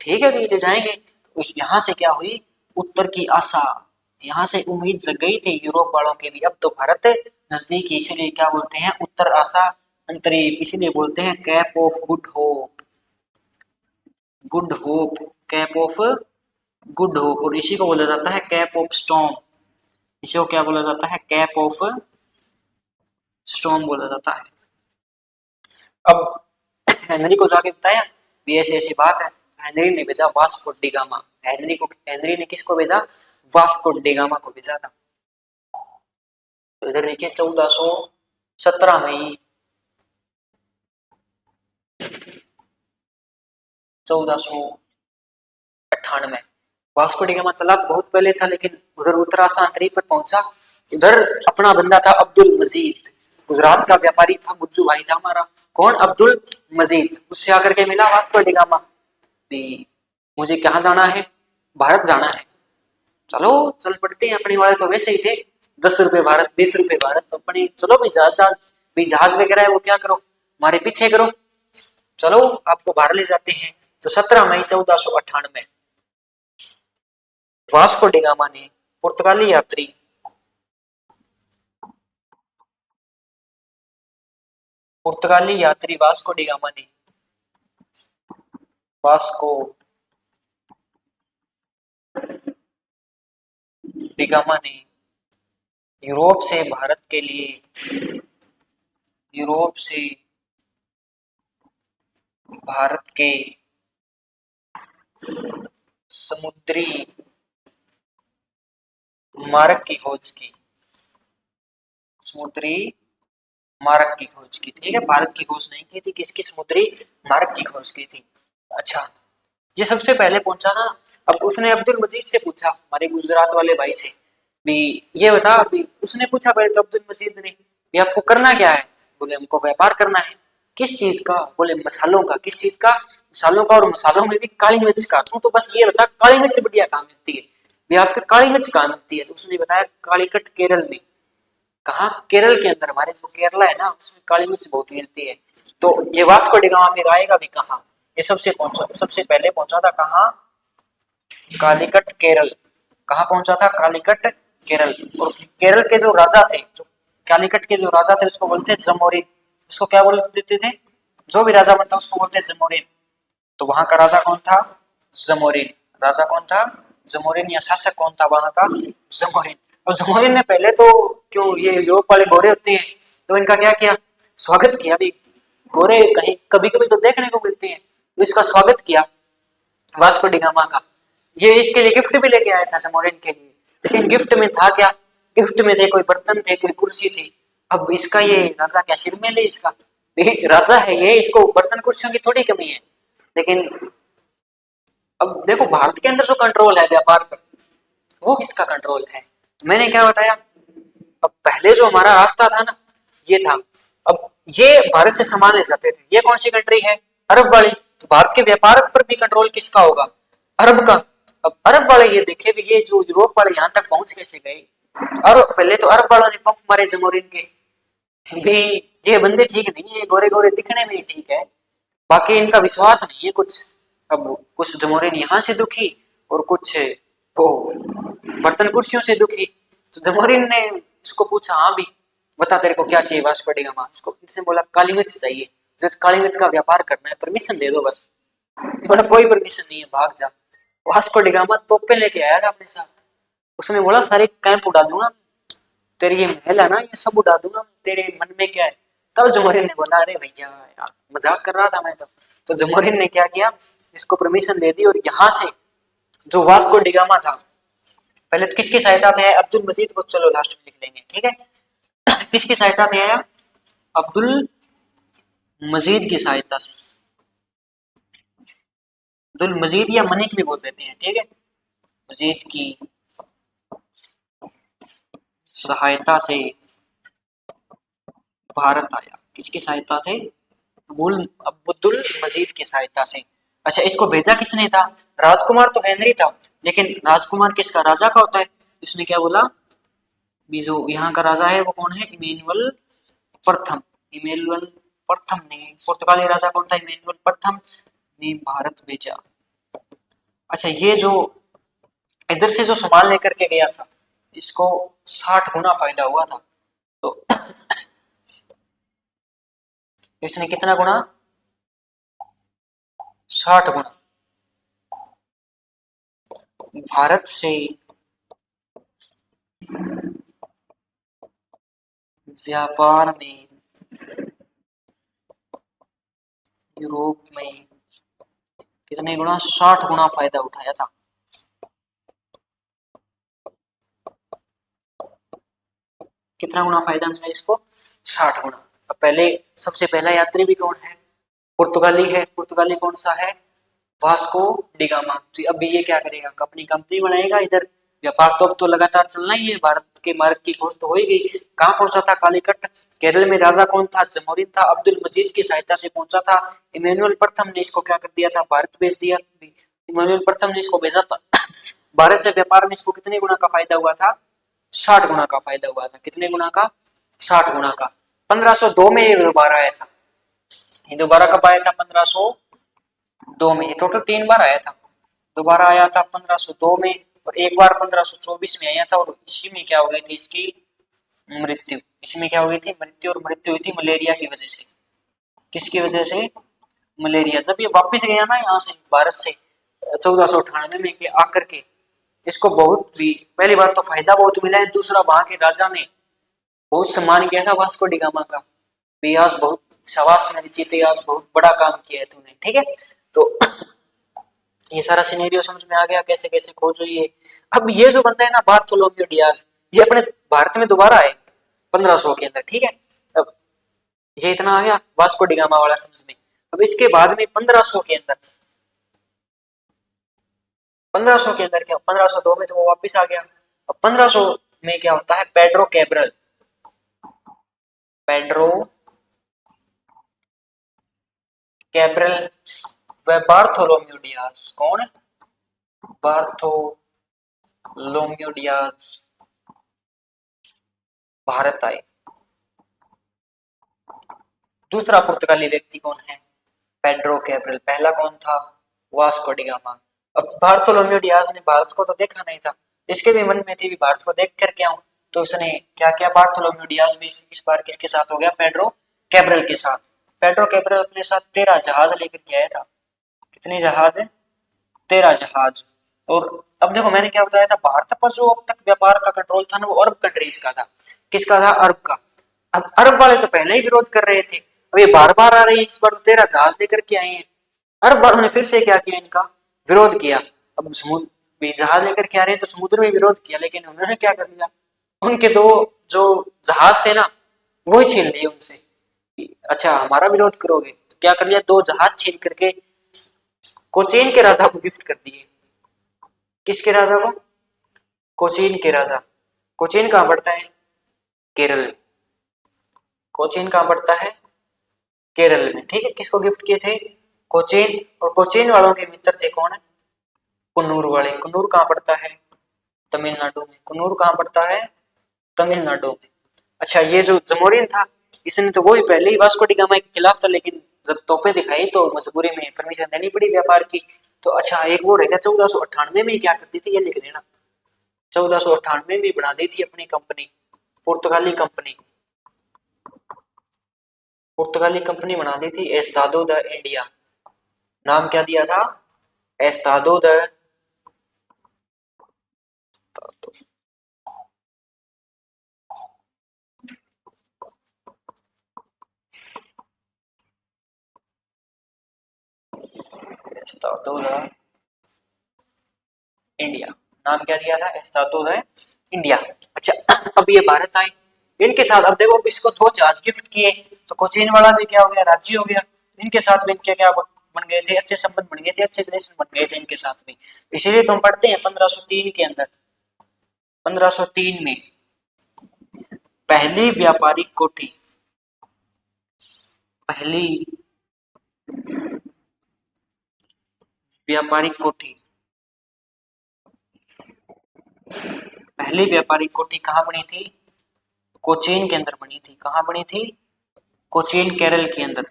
ठीक है भी, ले जाएंगे। उस यहाँ से क्या हुई, उत्तर की आशा, यहाँ से उम्मीद जग गई थी यूरोप वालों के भी, अब तो भारत नजदीक ही, इसीलिए क्या बोलते हैं, उत्तर आशा अंतरिक्ष, इसीलिए बोलते हैं cap of good hope. Good hope, cap of good hope. और इसी को बोला जाता है कैप ऑफ स्टॉर्म। इसी को क्या बोला जाता है, कैप ऑफ स्टॉर्म बोला जाता है। अब हेनरी को जाके बताया भी ऐसी ऐसी बात है। हेनरी ने भेजा वास्को डी गामा। हेनरी ने किसको भेजा? वास्को डी गामा को भेजा था। तो इधर देखिए 1417 मई 1498 वास्को डी गामा चला तो बहुत पहले था, लेकिन उधर उत्तराखंड अंतरिक्ष पर पहुंचा। उधर अपना बंदा था अब्दुल मजीद, गुजरात का व्यापारी था, गुज्जू भाई था हमारा। कौन? अब्दुल मजीद। उससे आकर के मिला वास्को डी गामा भी, मुझे कहाँ जाना है? भारत जाना है। चलो चल पड़ते हैं, अपने वाले तो वैसे ही थे, 10 रुपए भारत, 20 रुपए भारत, तो अपने चलो भी जहाज वगैरह है वो क्या करो, हमारे पीछे करो, चलो आपको बाहर ले जाते हैं। तो 17 मई 1498 वास्को डी गामा ने पुर्तगाली यात्री वास्को डी गामा ने वास्को डी गामा ने यूरोप से भारत के लिए, यूरोप से भारत के समुद्री मार्ग की खोज की। समुद्री मार्ग की खोज की, ठीक है, भारत की खोज नहीं की थी, किसकी? समुद्री मार्ग की खोज की थी। अच्छा, ये सबसे पहले पहुंचा ना। अब उसने अब्दुल मजीद से पूछा, हमारे गुजरात वाले भाई से भी, ये बता भी, उसने पूछा पहले तो अब्दुल मजीद ने भी, आपको करना क्या है? बोले हमको व्यापार करना है। किस चीज का? बोले मसालों का। किस चीज का? मसालों का, और मसालों में भी काली मिर्च का। तू तो बस ये बता काली मिर्च बढ़िया कहाँ मिलती है भी, आपके काली मिर्च कहाँ मिलती है? तो उसने बताया कालीकट केरल में। कहा? केरल के अंदर, हमारे जो केरला है ना, उसमें काली मिर्च बहुत मिलती है। तो ये वास्को डी गामा फिर आएगा भी कहाँ? ये सबसे पहले पहुंचा था कहाँ? कालीकट केरल। कहाँ पहुंचा था? कालीकट केरल। और केरल के जो राजा थे, जो कालीकट के जो राजा थे, उसको बोलते जमोरिन। उसको क्या बोल देते थे? जो भी राजा बनता उसको बोलते जमोरिन। तो वहां का राजा कौन था? जमोरिन। राजा कौन था? जमोरिन। या शासक कौन था वहां का? जमोरिन। और जमोरिन ने पहले तो, क्यों ये यूरोप वाले गोरे होते हैं, तो इनका क्या किया? स्वागत किया भी। गोरे कहीं कभी कभी तो देखने को मिलते हैं, तो इसका स्वागत किया वास्को डी गामा का। ये इसके लिए गिफ्ट भी लेके आया था जमोरिन के लिए, लेकिन गिफ्ट में था क्या? गिफ्ट में थे कोई बर्तन थे, कोई कुर्सी थी। अब इसका ये राजा क्या सिर में ले? इसका राजा है ये, इसको बर्तन कुर्सियों की थोड़ी कमी है। लेकिन अब देखो भारत के अंदर जो कंट्रोल है व्यापार पर, वो किसका कंट्रोल है? मैंने क्या बताया, अब पहले जो हमारा रास्ता था ना, ये था। अब ये भारत से सामान ले जाते थे। ये कौन सी कंट्री है? अरब वाली। तो भारत के व्यापार पर भी कंट्रोल किसका होगा? अरब का। अब अरब वाले ये देखे भी, ये जो यूरोप वाले यहाँ तक पहुंच कैसे गए? और पहले तो अरब वालों ने पंप मारे जमोरिन के भी, ये बंदे ठीक नहीं है, गोरे गोरे दिखने में ठीक है, बाकी इनका विश्वास नहीं है कुछ। अब कुछ जमोरिन यहाँ से दुखी, और कुछ वो बर्तन कुर्सियों से दुखी। तो जमोरिन ने उसको पूछा, हाँ भी बता तेरे को क्या चाहिए वास्को डी गामा? उसको इसने बोला काली मिर्च चाहिए, जो काली मिर्च का व्यापार करना है, परमिशन दे दो बस। बोला कोई परमिशन नहीं है, भाग जा। वास्को डी गामा तोपे लेके आया था अपने साथ। उसने बोला सारे कैंप उड़ा दूंगा, तेरी ये महल है ना, ये सब उड़ा दूंगा। तेरे मन में क्या है? तब जमोरिन ने बोला अरे भैया यार मजाक कर रहा था मैं तो जमोरिन ने क्या किया, इसको परमिशन दे दी और यहाँ से जो वास्को डिगामा था, पहले तो किसकी सहायता से आया, अब्दुल मजीद को चलो लास्ट में लिख लेंगे, ठीक है। किसकी सहायता से आया, अब्दुल मजीद की सहायता से, अब्दुल मजीद या मनिक भी बोल देते हैं, ठीक है, मजीद की सहायता से भारत आया। किसकी सहायता से, अब्दुल मजीद की सहायता से। अच्छा इसको भेजा किसने था, राजकुमार तो हेनरी था, लेकिन राजकुमार किसका, राजा का होता है। इसने क्या बोला, जो यहाँ का राजा है वो कौन है, इमेनुअल प्रथम, इमेनुअल प्रथम ने, पुर्तगाली राजा कौन था, इमेनुअल प्रथम ने भारत भेजा। अच्छा ये जो इधर से जो सामान लेकर के गया था, इसको 60 गुना फायदा हुआ था। तो इसने कितना गुना, 60 गुना भारत से व्यापार में यूरोप में कितने गुना, 60 गुना फायदा उठाया था। कितना गुना फायदा मिला इसको, 60 गुना। अब पहले सबसे पहला यात्री भी कौन है, पुर्तगाली है। पुर्तगाली कौन सा है, वास्को डिगामा। तो अब ये क्या करेगा, अपनी कंपनी बनाएगा, इधर व्यापार तो अब तो लगातार चलना ही है, भारत के मार्ग की खोज तो हो ही गई। कहाँ पहुंचा था कालीकट, केरल में। राजा कौन था, जमोरिन था। अब्दुल मजीद की सहायता से पहुंचा था। इमेनुअल प्रथम ने इसको क्या कर दिया था, भारत भेज दिया। इमेनुअल प्रथम ने इसको भेजा था भारत से। व्यापार में इसको कितने गुना का फायदा हुआ था, 60 गुना का फायदा हुआ था। कितने गुना का, 60 गुना का। 1502 में ये दोबारा आया था। ये दोबारा कब आया था, 1502 में। टोटल 3 बार आया था। दोबारा आया था 1502 में, और एक बार 1524 में आया था। और इसी में क्या हो गई थी इसकी मृत्यु। इसी में क्या हो गई थी मृत्यु, और मृत्यु हुई थी मलेरिया की वजह से। किसकी वजह से, मलेरिया। जब ये वापिस गया ना यहाँ से भारत से 1498 में के आकर के, इसको बहुत भी, पहली बात तो फायदा बहुत मिला है, दूसरा वहां के राजा ने बहुत सम्मान किया था वास्को डिगामा का। बियास बहुत, शाबाश मेरे चीते, आज बहुत बड़ा काम किया है तूने, ठीक है। तो ये सारा सिनेरियो समझ में आ गया, कैसे कैसे खोज हुई है। अब ये जो बंदा है ना बार्थोलोम्यू डियाज, ये अपने भारत में दोबारा आए 1500 के अंदर, ठीक है। अब ये इतना आ गया वास्को डिगामा वाला समझ में। अब इसके बाद में 1500 के अंदर, 1500 के अंदर क्या, 1502 में तो वो वापिस आ गया। अब 1500 में क्या होता है, पेड्रो कैब्रल, पेड्रो कैब्रल व बार्थोलोम्यू डियाज। कौन, बार्थोलोम्यू डियाज भारत आए। दूसरा पुर्तगाली व्यक्ति कौन है, पेड्रो कैब्रल। पहला कौन था, वास्को डिगामा। अब बार्थोलोम्यू डियाज ने भारत को तो देखा नहीं था, इसके भी मन में थी भी भारत को देख कर के आऊं। तो उसने क्या किया, बार्थोलोम्यू डियाज भी इस बार किसके साथ हो गया, पेड्रो कैब्रल के साथ। पेड्रो कैब्रल अपने साथ 13 जहाज लेकर के आया था। कितने जहाज है, 13 जहाज। और अब देखो मैंने क्या बताया था, भारत पर जो अब तक व्यापार का कंट्रोल था ना, वो अरब कंट्रीज का था। किसका था, अरब का। अब अरब वाले तो पहले ही विरोध कर रहे थे, अब ये बार बार आ रही है, इस बार तो 13 जहाज लेकर के आए हैं। अरब वालों ने फिर से क्या किया, इनका विरोध किया। अब समुद्र जहाज लेकर के आ रहे हैं तो समुद्र में विरोध किया, लेकिन उन्होंने क्या कर दिया, उनके दो जो जहाज थे ना, वो ही छीन लिए उनसे। अच्छा हमारा विरोध करोगे, तो क्या कर लिया, 2 जहाज छीन करके कोचीन के राजा को गिफ्ट कर दिए। किसके राजा को, कोचीन के राजा। कोचीन कहाँ पड़ता है, केरल में। कोचीन कहाँ पड़ता है, केरल में, ठीक है। किसको गिफ्ट किए थे, कोचीन। और कोचीन वालों के मित्र थे कौन है, कुन्नूर वाले। कुन्नूर कहाँ पड़ता है, तमिलनाडु में। कुन्नूर कहाँ पड़ता है, तमिलनाडु में। अच्छा ये जो जमोरिन था, इसने तो वो भी पहले ही वास्को डी गामा के खिलाफ था, लेकिन जब तोपे दिखाई तो मजबूरी में परमिशन देनी पड़ी व्यापार की। तो अच्छा एक वो रहेगा, 1498 में क्या करती थी, ये लिख लेना। 1498 में बना दी थी अपनी कंपनी, पुर्तगाली कंपनी। पुर्तगाली कंपनी बना दी थी, एस्तादो द इंडिया। नाम क्या दिया था, Estado the Estado the India, नाम क्या दिया था, एस्तादो द इंडिया। अच्छा अब ये भारत आए, इनके साथ अब देखो इसको 2 जहाज गिफ्ट किए, तो कोचीन वाला भी क्या हो गया, राज्य हो गया। इनके साथ में इनके क्या बन गए थे, अच्छे संबंध बन गए थे, अच्छे रिलेशन बन गए थे इनके साथ में। इसीलिए तुम पढ़ते हैं 1503 के अंदर, 1503 में पहली व्यापारिक कोठी, पहली व्यापारिक कोठी, पहली व्यापारिक कोठी कहाँ बनी थी, कोचीन के अंदर बनी थी। कहाँ बनी थी, कोचीन केरल के अंदर।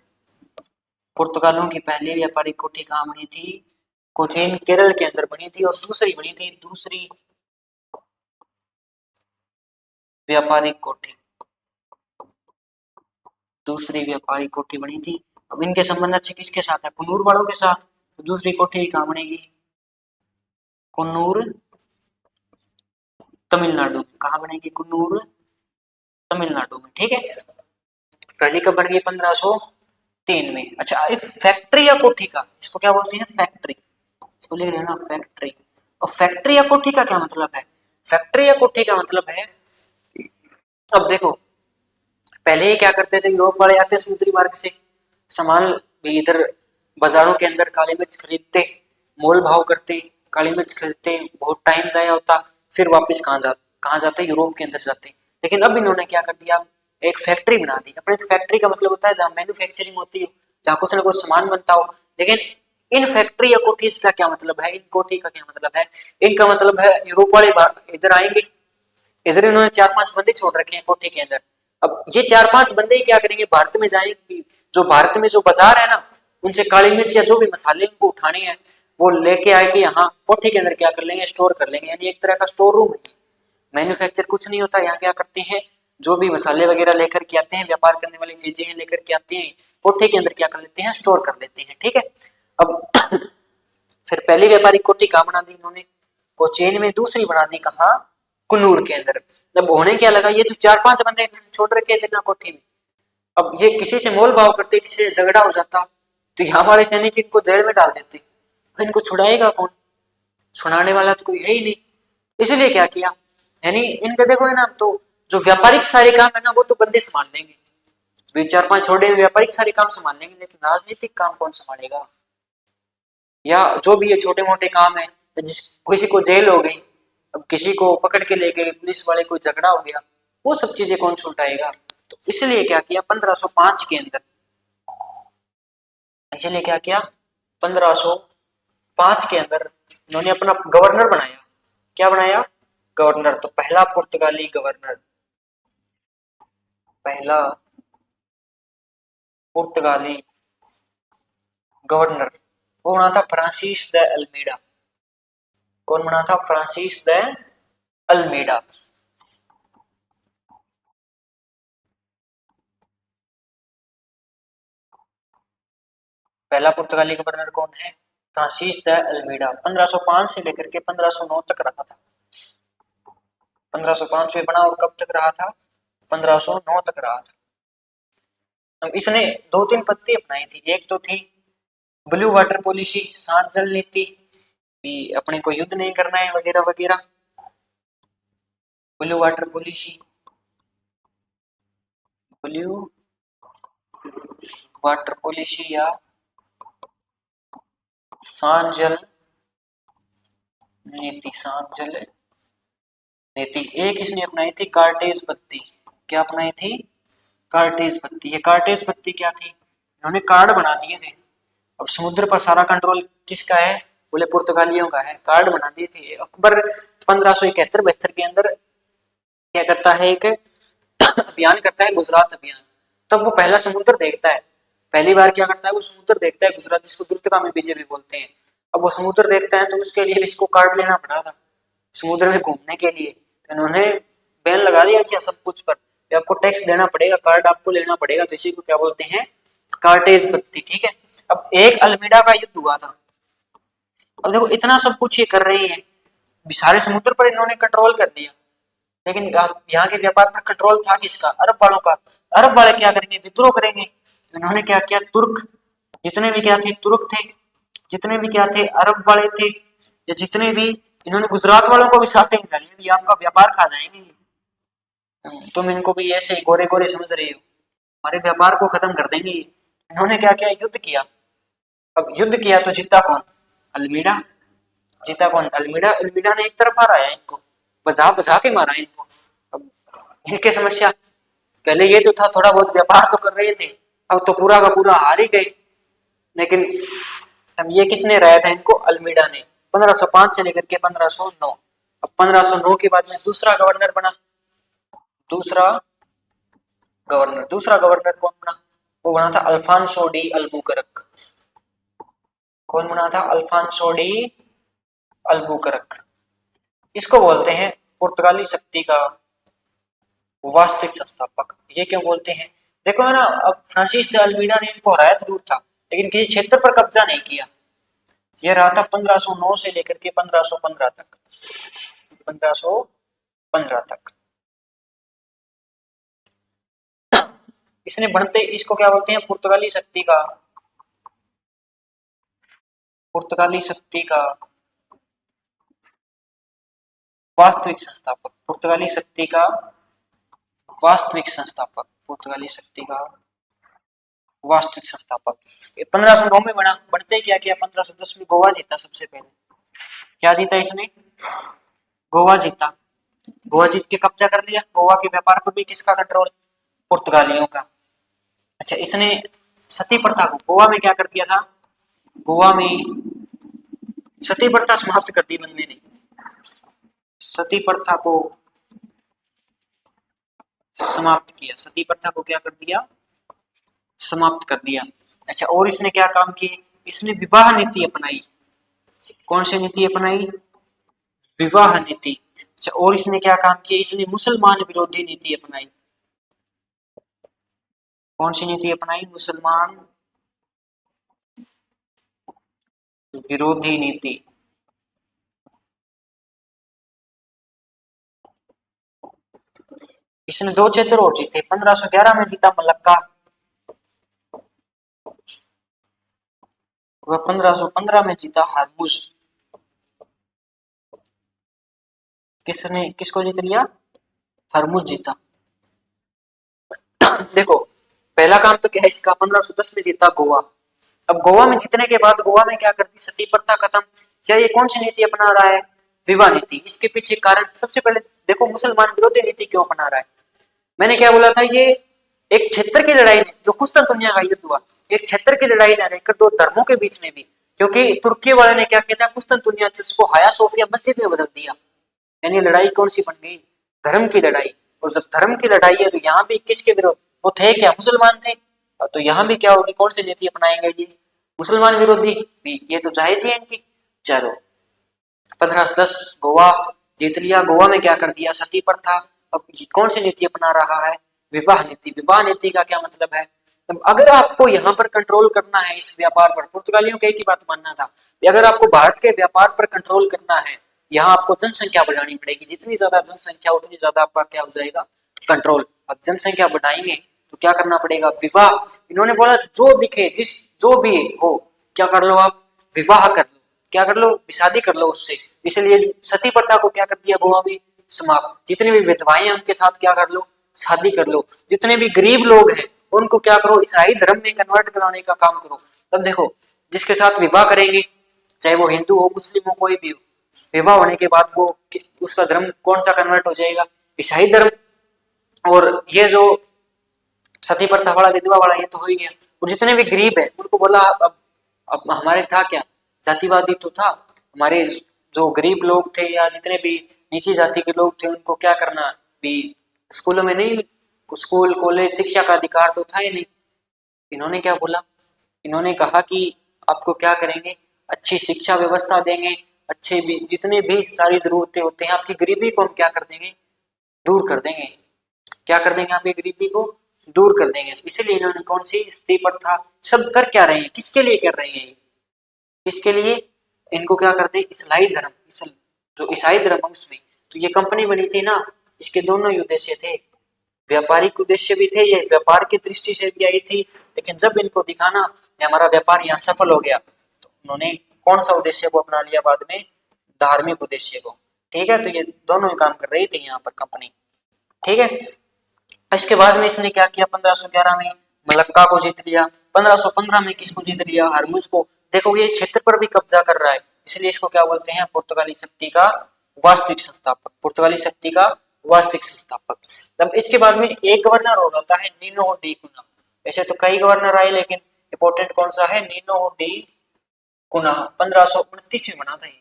पुर्तगालों की पहली व्यापारिक कोठी कहाँ बनी थी, कोचीन केरल के अंदर बनी थी। और दूसरी बनी थी, दूसरी व्यापारिक कोठी, दूसरी व्यापारिक कोठी बनी थी। अब इनके संबंध अच्छे किसके साथ है, कुन्नूर वालों के साथ। तो दूसरी कोठी कहाँ बनेगी, कुन्नूर तमिलनाडु में। कहाँ बनेगी, कुन्नूर तमिलनाडु में। ठीक है, पहली कब बन गई, 1503 में। अच्छा फैक्ट्री या कोठी का, इसको क्या बोलते हैं, फैक्ट्री, इसको लिख लेना फैक्ट्री। और फैक्ट्री या कोठी का क्या मतलब है, फैक्ट्री या कोठी का मतलब है, अब देखो पहले ये क्या करते थे, यूरोप वाले आते समुद्री मार्ग से, सामान भी इधर बाजारों के अंदर काली मिर्च खरीदते, मोल भाव करते, काली मिर्च खरीदते, बहुत टाइम जाया होता, फिर वापस कहाँ जाते, यूरोप के अंदर जाते। लेकिन अब इन्होंने क्या कर दिया, एक फैक्ट्री बना दी। अपने तो फैक्ट्री का मतलब होता है जहाँ मैन्युफैक्चरिंग होती हो, जहाँ कुछ ना कुछ सामान बनता हो। लेकिन इन फैक्ट्री या कोठीज का क्या मतलब है, इन कोठी का क्या मतलब है, इनका मतलब है यूरोप वाले इधर आएंगे, इधर इन्होंने 4-5 बंदे छोड़ रखे हैं कोठी के अंदर। अब ये 4-5 बंदे ही क्या करेंगे, भारत में जाएंगे, जो भारत में जो बाजार है ना, उनसे काली मिर्च या जो भी मसाले उनको उठाने हैं, वो लेके आए के यहाँ कोठी के अंदर क्या कर लेंगे, स्टोर कर लेंगे। यानी एक तरह का स्टोर रूम है। मैन्युफैक्चर कुछ नहीं होता, यहाँ क्या करते हैं, जो भी मसाले वगैरह लेकर के आते हैं, व्यापार करने वाली चीजें हैं लेकर के आते हैं, कोठी के अंदर क्या कर लेते हैं, स्टोर कर लेते हैं। ठीक है, अब फिर पहली व्यापारिक कोठी कहाँ बना दी इन्होंने, कोचीन में। दूसरी बना दी कहाँ, कुन्नूर के अंदर। अब होने क्या लगा, ये जो 4-5 बंदे छोड़ रखे थे ना कोठी में, अब ये किसी से मोल भाव करते, किसी से झगड़ा हो जाता, तो यहाँ वाले सैनिक इनको जेल में डाल देते। इनको छुड़ाएगा कौन, छुड़ाने वाला तो कोई है ही नहीं। इसलिए क्या किया, यानी इनका देखो है ना, तो जो व्यापारिक सारे काम है ना, वो तो बंदे संभाल लेंगे, वे 4-5 छोड़े हुए व्यापारिक सारे काम संभाल लेंगे, लेकिन राजनीतिक काम कौन संभालेगा, या जो भी ये छोटे मोटे काम है, जिस किसी को जेल हो गई, अब किसी को पकड़ के ले गए पुलिस वाले, कोई झगड़ा हो गया, वो सब चीजें कौन सुलटाएगा। तो इसलिए क्या किया 1505 के अंदर, इसलिए क्या किया 1505 के अंदर इन्होंने अपना गवर्नर बनाया। क्या बनाया, गवर्नर। तो पहला पुर्तगाली गवर्नर, पहला पुर्तगाली गवर्नर वो बना था फ्रांसिस द अल्मीडा। कौन बना था, फ्रांसिस द अल्मीडा। पहला पुर्तगाली गवर्नर कौन है, फ्रांसिस द अल्मीडा। 1505 से लेकर के 1509 तक रहा था। 1505 में बना और कब तक रहा था, 1509 तक रहा था। अब इसने 2-3 पत्ती अपनाई थी। एक तो थी ब्लू वाटर पॉलिसी, शांत जल नीति, भी अपने को युद्ध नहीं करना है वगैरह वगैरह। Blue water policy, blue water policy या शांत जल नीति, शांत जल नीति। एक इसने अपनाई थी कार्टेज पत्ती। क्या अपनाई थी, कार्टेज पत्ती। ये कार्टेज पत्ती क्या थी, इन्होंने कार्ड बना दिए थे। अब समुद्र पर सारा कंट्रोल किसका है, बोले पुर्तगालियों का है। कार्ड बना दिए थे। अकबर 1571-72 के अंदर क्या करता है, एक अभियान करता है, गुजरात अभियान। तब वो पहला समुद्र देखता है, पहली बार क्या करता है, वो समुद्र देखता है गुजरात, जिसको द्रुतगामी विजय भी बोलते हैं। अब वो समुद्र देखता है, तो उसके लिए इसको कार्ड लेना पड़ा था समुद्र में घूमने के लिए। तो इन्होंने बैन लगा दिया कि सब कुछ पर आपको टैक्स देना पड़ेगा, कार्ड आपको लेना पड़ेगा। तो इसी को क्या बोलते हैं, कार्टेज पत्ती। ठीक है, अब एक अल्मीडा का युद्ध हुआ था। अब देखो इतना सब कुछ ये कर रहे हैं, सारे समुद्र पर इन्होंने कंट्रोल कर दिया, लेकिन यहाँ के व्यापार पर कंट्रोल था किसका, अरब वालों का। अरब वाले क्या करेंगे, विद्रोह करेंगे। इन्होंने क्या किया, तुर्क जितने भी क्या थे, तुर्क थे, जितने भी क्या थे, अरब वाले थे, या जितने भी, इन्होंने गुजरात वालों को भी साथ में मिला लिया, ये आपका व्यापार खा जाएंगे, तुम इनको भी ऐसे गोरे गोरे समझ रहे हो, हमारे व्यापार को खत्म कर देंगे। इन्होंने क्या किया, युद्ध किया। अब युद्ध किया तो जीता कौन, अल्मीडा। जीता कौन, अल्मीडा। अल्मीडा ने एक तरफ हराया इनको, बजा बजा के मारा इनको। अब इनके समस्या, पहले ये तो था थोड़ा बहुत व्यापार तो कर रहे थे, अब तो पूरा का पूरा हार ही गए। लेकिन अब ये किसने हराया था इनको, अल्मीडा ने, 1505 से लेकर के 1509। अब 1509 के बाद में दूसरा गवर्नर बना, दूसरा गवर्नर कौन बना, वो बना था अल्फांसो डी अल्बुकरक। कौन बना था, अल्फांसो डी अल्बुकरक। इसको बोलते हैं पुर्तगाली शक्ति का वास्तविक संस्थापक। ये क्यों बोलते हैं, देखो है ना, अब फ्रांसिस de अल्मीडा ने इनको हराया जरूर था, लेकिन किसी क्षेत्र पर कब्जा नहीं किया। यह रहा था 1509 से लेकर के 1515 तक, 1515 तक। इसने बढ़ते, इसको क्या बोलते हैं, पुर्तगाली शक्ति का वास्तविक संस्थापक, पुर्तगाली शक्ति का वास्तविक संस्थापक, पुर्तगाली शक्ति का वास्तविक संस्थापक। 1509 में बना, बढ़ते क्या किया, 1510 में गोवा जीता सबसे पहले। क्या जीता इसने, गोवा जीता। गोवा जीत के कब्जा कर लिया, गोवा के व्यापार पर भी किसका कंट्रोल, पुर्तगालियों का। अच्छा, इसने सती प्रथा को गोवा में क्या कर दिया था, गोवा में सती प्रथा समाप्त कर दी बंदे ने, सती प्रथा को समाप्त किया, सती प्रथा को क्या कर दिया, समाप्त कर दिया। अच्छा, और इसने क्या काम किए, इसने विवाह नीति अपनाई। कौन सी नीति अपनाई, विवाह नीति। अच्छा, और इसने क्या काम किया, इसने मुसलमान विरोधी नीति अपनाई। कौन सी नीति अपनाई, मुसलमान विरोधी नीति। इसने 2 क्षेत्र और जीते, 1511 में जीता मलक्का, वह 1515 में जीता हरमुज। किसने, किसको जीत लिया, हरमुज जीता। देखो पहला काम तो क्या है इसका, 1510 में जीता गोवा। अब गोवा में जीतने के बाद गोवा में क्या कर दी, सती प्रथा खत्म। क्या ये कौन सी नीति अपना रहा है, विवाह नीति। इसके पीछे कारण, सबसे पहले देखो मुसलमान विरोधी नीति क्यों अपना रहा है। मैंने क्या बोला था, ये एक क्षेत्र की लड़ाई नहीं, जो कुस्तुनतुनिया का युद्ध हुआ, एक क्षेत्र की लड़ाई न रहकर 2 धर्मों के बीच में भी, क्योंकि तुर्की वाले ने क्या किया था, कुस्तुनतुनिया चर्च को हाया सोफिया मस्जिद में बदल दिया। यानी लड़ाई कौन सी बन गई, धर्म की लड़ाई। और जब धर्म की लड़ाई है तो यहाँ भी किसके विरोध, वो थे क्या, मुसलमान थे। तो यहाँ भी क्या होगी, कौन सी नीति अपनाएंगे ये, मुसलमान विरोधी भी। ये तो जायज है इनकी। चलो 1510 गोवा जीत लिया, गोवा में क्या कर दिया, सती प्रथा। अब कौन सी नीति अपना रहा है, विवाह नीति। विवाह नीति का क्या मतलब है, अगर आपको यहाँ पर कंट्रोल करना है इस व्यापार पर, पुर्तगालियों के एक ही बात मानना था, अगर आपको भारत के व्यापार पर कंट्रोल करना है, यहाँ आपको जनसंख्या बढ़ानी पड़ेगी। जितनी ज्यादा जनसंख्या उतनी ज्यादा आपका क्या हो जाएगा, कंट्रोल। अब जनसंख्या बढ़ाएंगे तो क्या करना पड़ेगा, विवाह। इन्होंने बोला जो दिखे, जिस जो भी हो, क्या कर लो आप, विवाह कर लो, क्या कर लो, शादी कर लो उससे। इसलिए सती प्रथा को क्या कर दिया गोवा में, समाप्त। जितनी भी विधवाएं हैं उनके साथ क्या कर लो, शादी कर लो। जितने भी गरीब लोग हैं उनको क्या करो, ईसाई धर्म में कन्वर्ट कराने का काम करो। तब देखो जिसके साथ विवाह करेंगे, चाहे वो हिंदू हो, मुस्लिम हो, कोई भी हो, विवाह होने के बाद वो उसका धर्म कौन सा कन्वर्ट हो जाएगा, ईसाई धर्म। और ये जो सती प्रथा वाला, विधवा वाला, ये तो हो ही गया। और जितने भी गरीब है उनको बोला, अब हमारे था क्या, जातिवादी तो था, हमारे जो गरीब लोग थे या जितने भी नीची जाति के लोग थे उनको क्या करना भी, स्कूलों में नहीं, स्कूल कॉलेज शिक्षा का अधिकार तो था ही नहीं। इन्होंने क्या बोला, इन्होंने कहा कि आपको क्या करेंगे, अच्छी शिक्षा व्यवस्था देंगे, अच्छे भी जितने भी सारी जरूरतें होते हैं, आपकी गरीबी को हम क्या कर देंगे, दूर कर देंगे। क्या कर देंगे, आपकी गरीबी को दूर कर देंगे। तो इसलिए इन्होंने कौन सी स्त्री प्रथा, सब कर क्या रहे हैं, किसके लिए कर रहे हैं, किसके लिए, इनको क्या करते हैं, ईसाई धर्म, जो ईसाई धर्म है उसमें। तो ये कंपनी बनी थी ना, इसके दोनों ही उद्देश्य थे, व्यापारिक उद्देश्य भी थे, ये व्यापार की दृष्टि से भी आई थी। लेकिन जब इनको दिखाना हमारा व्यापार यहाँ सफल हो गया, तो उन्होंने कौन सा उद्देश्य को अपना लिया बाद में, धार्मिक उद्देश्य को। ठीक है, तो ये दोनों ही काम कर रही थी यहाँ पर कंपनी। ठीक है, इसके बाद में इसने क्या किया, 1511 में मलक्का को जीत लिया, 1515 में किसको जीत लिया, हरमुज को। देखो ये क्षेत्र पर भी कब्जा कर रहा है, इसलिए इसको क्या बोलते हैं, पुर्तगाली शक्ति का वास्तविक संस्थापक, पुर्तगाली शक्ति का वास्तविक संस्थापक। तब इसके बाद में एक गवर्नर और होता है नीनो डी कुना। ऐसे तो कई गवर्नर आए लेकिन इंपॉर्टेंट कौन सा है, नीनो डी कुना। 1529 में बना था ये,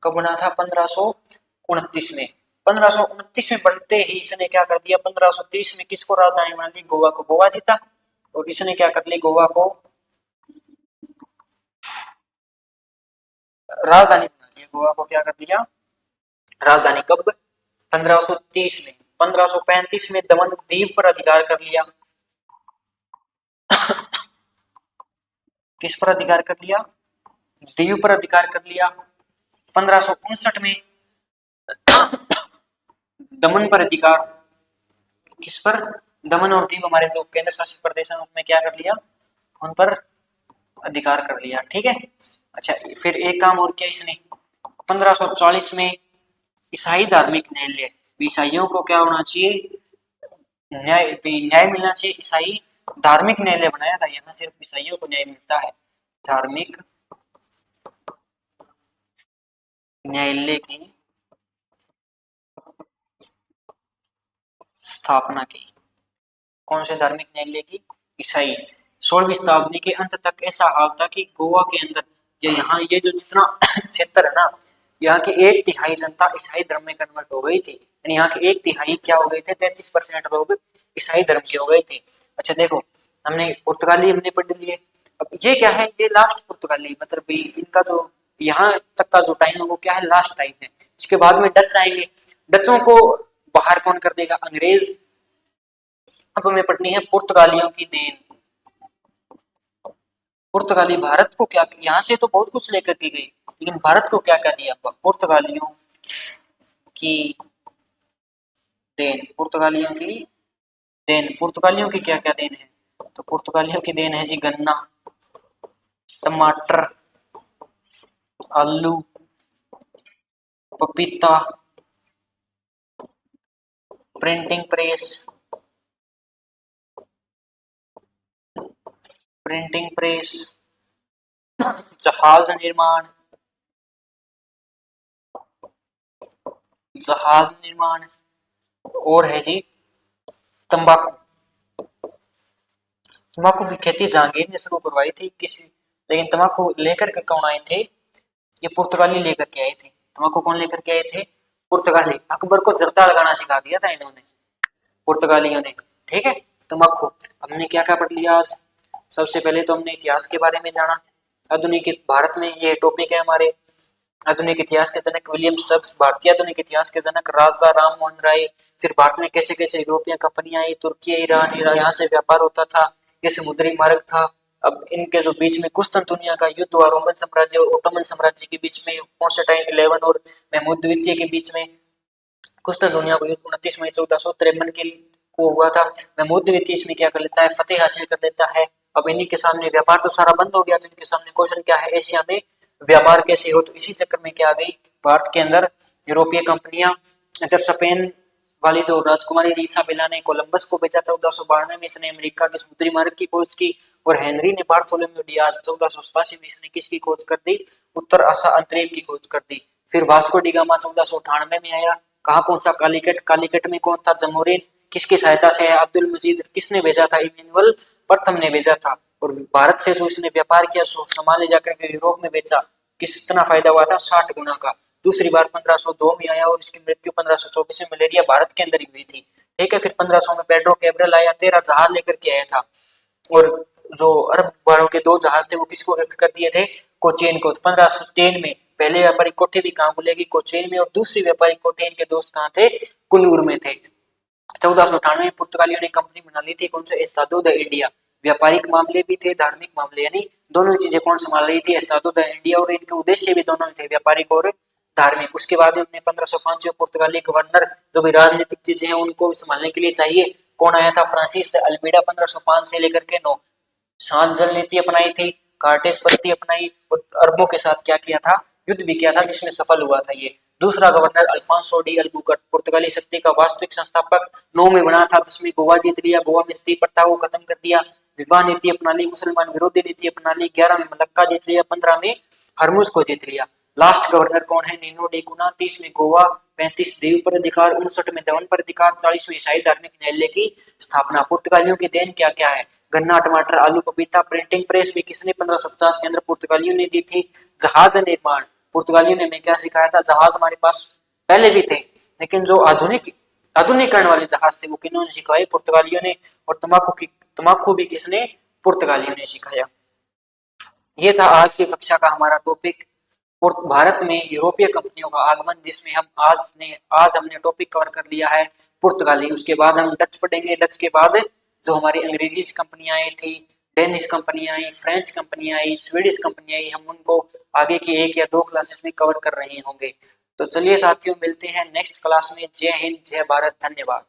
कब बना था, 1529 में। 1529 में बनते ही इसने क्या कर दिया, 1530 में किसको राजधानी बना दी, गोवा को। गोवा जीता और इसने क्या कर ली, गोवा को राजधानी बना लिया, गोवा को क्या कर दिया, राजधानी। कब, 1530 में। 1535 में दमन द्वीप पर अधिकार कर लिया। किस पर अधिकार कर लिया, द्वीप पर अधिकार कर लिया। 1559 में दमन पर अधिकार, किस पर, दमन और दीव हमारे जो केंद्र शासित प्रदेश है उसमें क्या कर लिया, उन पर अधिकार कर लिया। ठीक है, अच्छा फिर एक काम और किया इसने, 1540 में ईसाई धार्मिक न्यायालय, ईसाइयों को क्या होना चाहिए, न्याय मिलना चाहिए, ईसाई धार्मिक न्यायालय बनाया था। यहाँ सिर्फ ईसाइयों को न्याय मिलता है, धार्मिक न्यायालय की स्थापना की। कौन से धार्मिक न्यायालय की, ईसाई। 16वीं शताब्दी के अंत तक ऐसा हाल था कि गोवा के अंदर यहाँ ये जो जितना क्षेत्र है ना, यहाँ की 1/3 जनता ईसाई धर्म में कन्वर्ट हो गई थी। यानी यहाँ के 1/3 क्या हो गए थे, 33% लोग ईसाई धर्म के हो गए थे। अच्छा देखो, हमने पुर्तगाली हमने पढ़ लिए, अब ये क्या है, ये लास्ट पुर्तगाली, मतलब इनका जो यहाँ तक का जो टाइम है वो क्या है, लास्ट टाइम है। इसके बाद में डच आएंगे, डचों को बाहर कौन कर देगा, अंग्रेज। अब हमें पढ़नी है पुर्तगालियों की देन। पुर्तगाली भारत को क्या, यहाँ से तो बहुत कुछ लेकर के गई, लेकिन भारत को क्या क्या दिया, पुर्तगालियों की देन। पुर्तगालियों की देन, पुर्तगालियों की क्या क्या देन है, तो पुर्तगालियों की देन है जी गन्ना, टमाटर, आलू, पपीता, प्रिंटिंग प्रेस, प्रिंटिंग प्रेस, जहाज निर्माण, जहाज निर्माण, और है जी तंबाकू। तंबाकू की खेती जहांगीर ने शुरू करवाई थी किसी, लेकिन तंबाकू लेकर के कौन आए थे, ये पुर्तगाली लेकर के आए थे। तंबाकू कौन लेकर के आए थे, पुर्तगाली। अकबर को जर्दा लगाना सिखा दिया था इन्होंने, पुर्तगालियों ने। ठीक है, तंबाकू। हमने क्या क्या पढ़ लिया आज, सबसे पहले तो हमने इतिहास के बारे में जाना। आधुनिक भारत में ये टॉपिक है हमारे, आधुनिक इतिहास के जनक विलियम स्टब्स, भारतीय आधुनिक इतिहास के जनक राजा राम मोहन राय। फिर भारत में कैसे कैसे यूरोपीय कंपनियां आई, तुर्की, ईरान, यहाँ से व्यापार होता था, ये समुद्री मार्ग था। अब इनके जो बीच में कुस्तुनतुनिया का युद्ध हुआ, रोमन साम्राज्य और ओटोमन साम्राज्य के बीच में, कॉन्स्टेंटाइन 11 और महमूद द्वितीय के बीच में कुस्तुनतुनिया को युद्ध 29 मई 1453 के को हुआ था। महमूद द्वितीय इसमें क्या कर लेता है, फतेह हासिल कर लेता है। अब इन्हीं के सामने व्यापार तो सारा बंद हो गया, तो इनके सामने क्वेश्चन क्या है, एशिया में व्यापार कैसे हो। तो इसी चक्कर में क्या आ गई, भारत के अंदर यूरोपीय कंपनियां, इधर स्पेन वाली जो राजकुमारी इसाबेला ने कोलंबस को भेजा 1492 में, इसने अमेरिका के समुद्री मार्ग की खोज की। और हेनरी ने बार्थोलोम्यू डियाज 1487 में इसने किसकी खोज कर दी, उत्तर आशा अंतरिक्ष की खोज कर दी। फिर वास्को डी गामा 1498 में आया, कहाँ पहुंचा, कालीकट। कालीकट में कौन था, जमोरिन। किसकी सहायता से, अब्दुल मजीद। किसने भेजा था, इमैनुअल प्रथम ने भेजा था। और भारत से जो इसने व्यापार किया, सामान ले जाकर के यूरोप में बेचा, कितना फायदा हुआ था, 60 गुना का। दूसरी बार 1502 में आया और इसकी मृत्यु 1524 में मलेरिया भारत के अंदर ही हुई थी। ठीक है, फिर 1500 में पेड्रो कैब्रल आया, 13 जहाज लेकर के आया था। और जो अरब वालों के 2 जहाज थे वो किसको गिफ्ट कर दिए थे, कोचीन को। 1513 में पहले व्यापारिक कोठी भी कहाँ खुलेगी, कोचीन में। और दूसरी व्यापारिक कोठी इनके दोस्त कहाँ थे, कुल्लूर में थे। 1498 में पुर्तगालियों ने कंपनी बना ली थी, कौन सा, एस्तादो द इंडिया। व्यापारिक मामले भी थे, धार्मिक मामले, यानी दोनों चीजें कौन संभाल रही थी, एस्तादो द इंडिया। और इनके उद्देश्य भी दोनों थे, व्यापारिक और धार्मिक। उसके बाद हमने 1505 में पुर्तगाली गवर्नर, जो भी राजनीतिक चीजें हैं उनको संभालने के लिए चाहिए, कौन आया था, फ्रांसिस द अल्मीडा। 1505 से लेकर के 9 शांत जल नीति अपनाई थी। कार्टेज पद्धति अपनाई और अरबों के साथ क्या किया था, युद्ध भी किया था, जिसमें सफल हुआ था ये। दूसरा गवर्नर अल्फांसो डी अल्बुकर्क, पुर्तगाली शक्ति का वास्तविक संस्थापक, 9 में बना था, 10 में गोवा जीत लिया, गोवा में स्त्री प्रथा को खत्म कर दिया, विवाह नीति अपना ली, मुसलमान विरोधी नीति अपना ली, 11 में मलक्का जीत लिया, 15 में हरमुज को जीत लिया। लास्ट गवर्नर कौन है, नीनो डी कुना, 30 में गोवा, 35 द्वीप पर अधिकार, 59 में दमन पर अधिकार, 40 में ईसाई धार्मिक न्यायालय की स्थापना। पुर्तगालियों की देन क्या क्या है, गन्ना, टमाटर, आलू, पपीता। प्रिंटिंग प्रेस भी किसने 1550 के अंदर पुर्तगालियों ने दी थी। जहाज निर्माण पुर्तगालियों ने हमें क्या सिखाया था, जहाज हमारे पास पहले भी थे, लेकिन जो आधुनिकरण वाले जहाज थे वो किन्होंने सिखाए, पुर्तगालियों ने। और तंबाकू भी किसने, पुर्तगालियों ने सिखाया। ये था आज की कक्षा का हमारा टॉपिक, भारत में यूरोपीय कंपनियों का आगमन, जिसमें हम आज हमने टॉपिक कवर कर लिया है पुर्तगाली। उसके बाद हम डच पढ़ेंगे। डच के बाद जो हमारी अंग्रेजी कंपनियां आई थी, डेनिश कंपनियां आई, फ्रेंच कंपनियां आई, स्वीडिश कंपनियां आई, हम उनको आगे की 1 या 2 क्लासेस में कवर कर रहे होंगे। तो चलिए साथियों, मिलते हैं नेक्स्ट क्लास में। जय हिंद, जय भारत, धन्यवाद।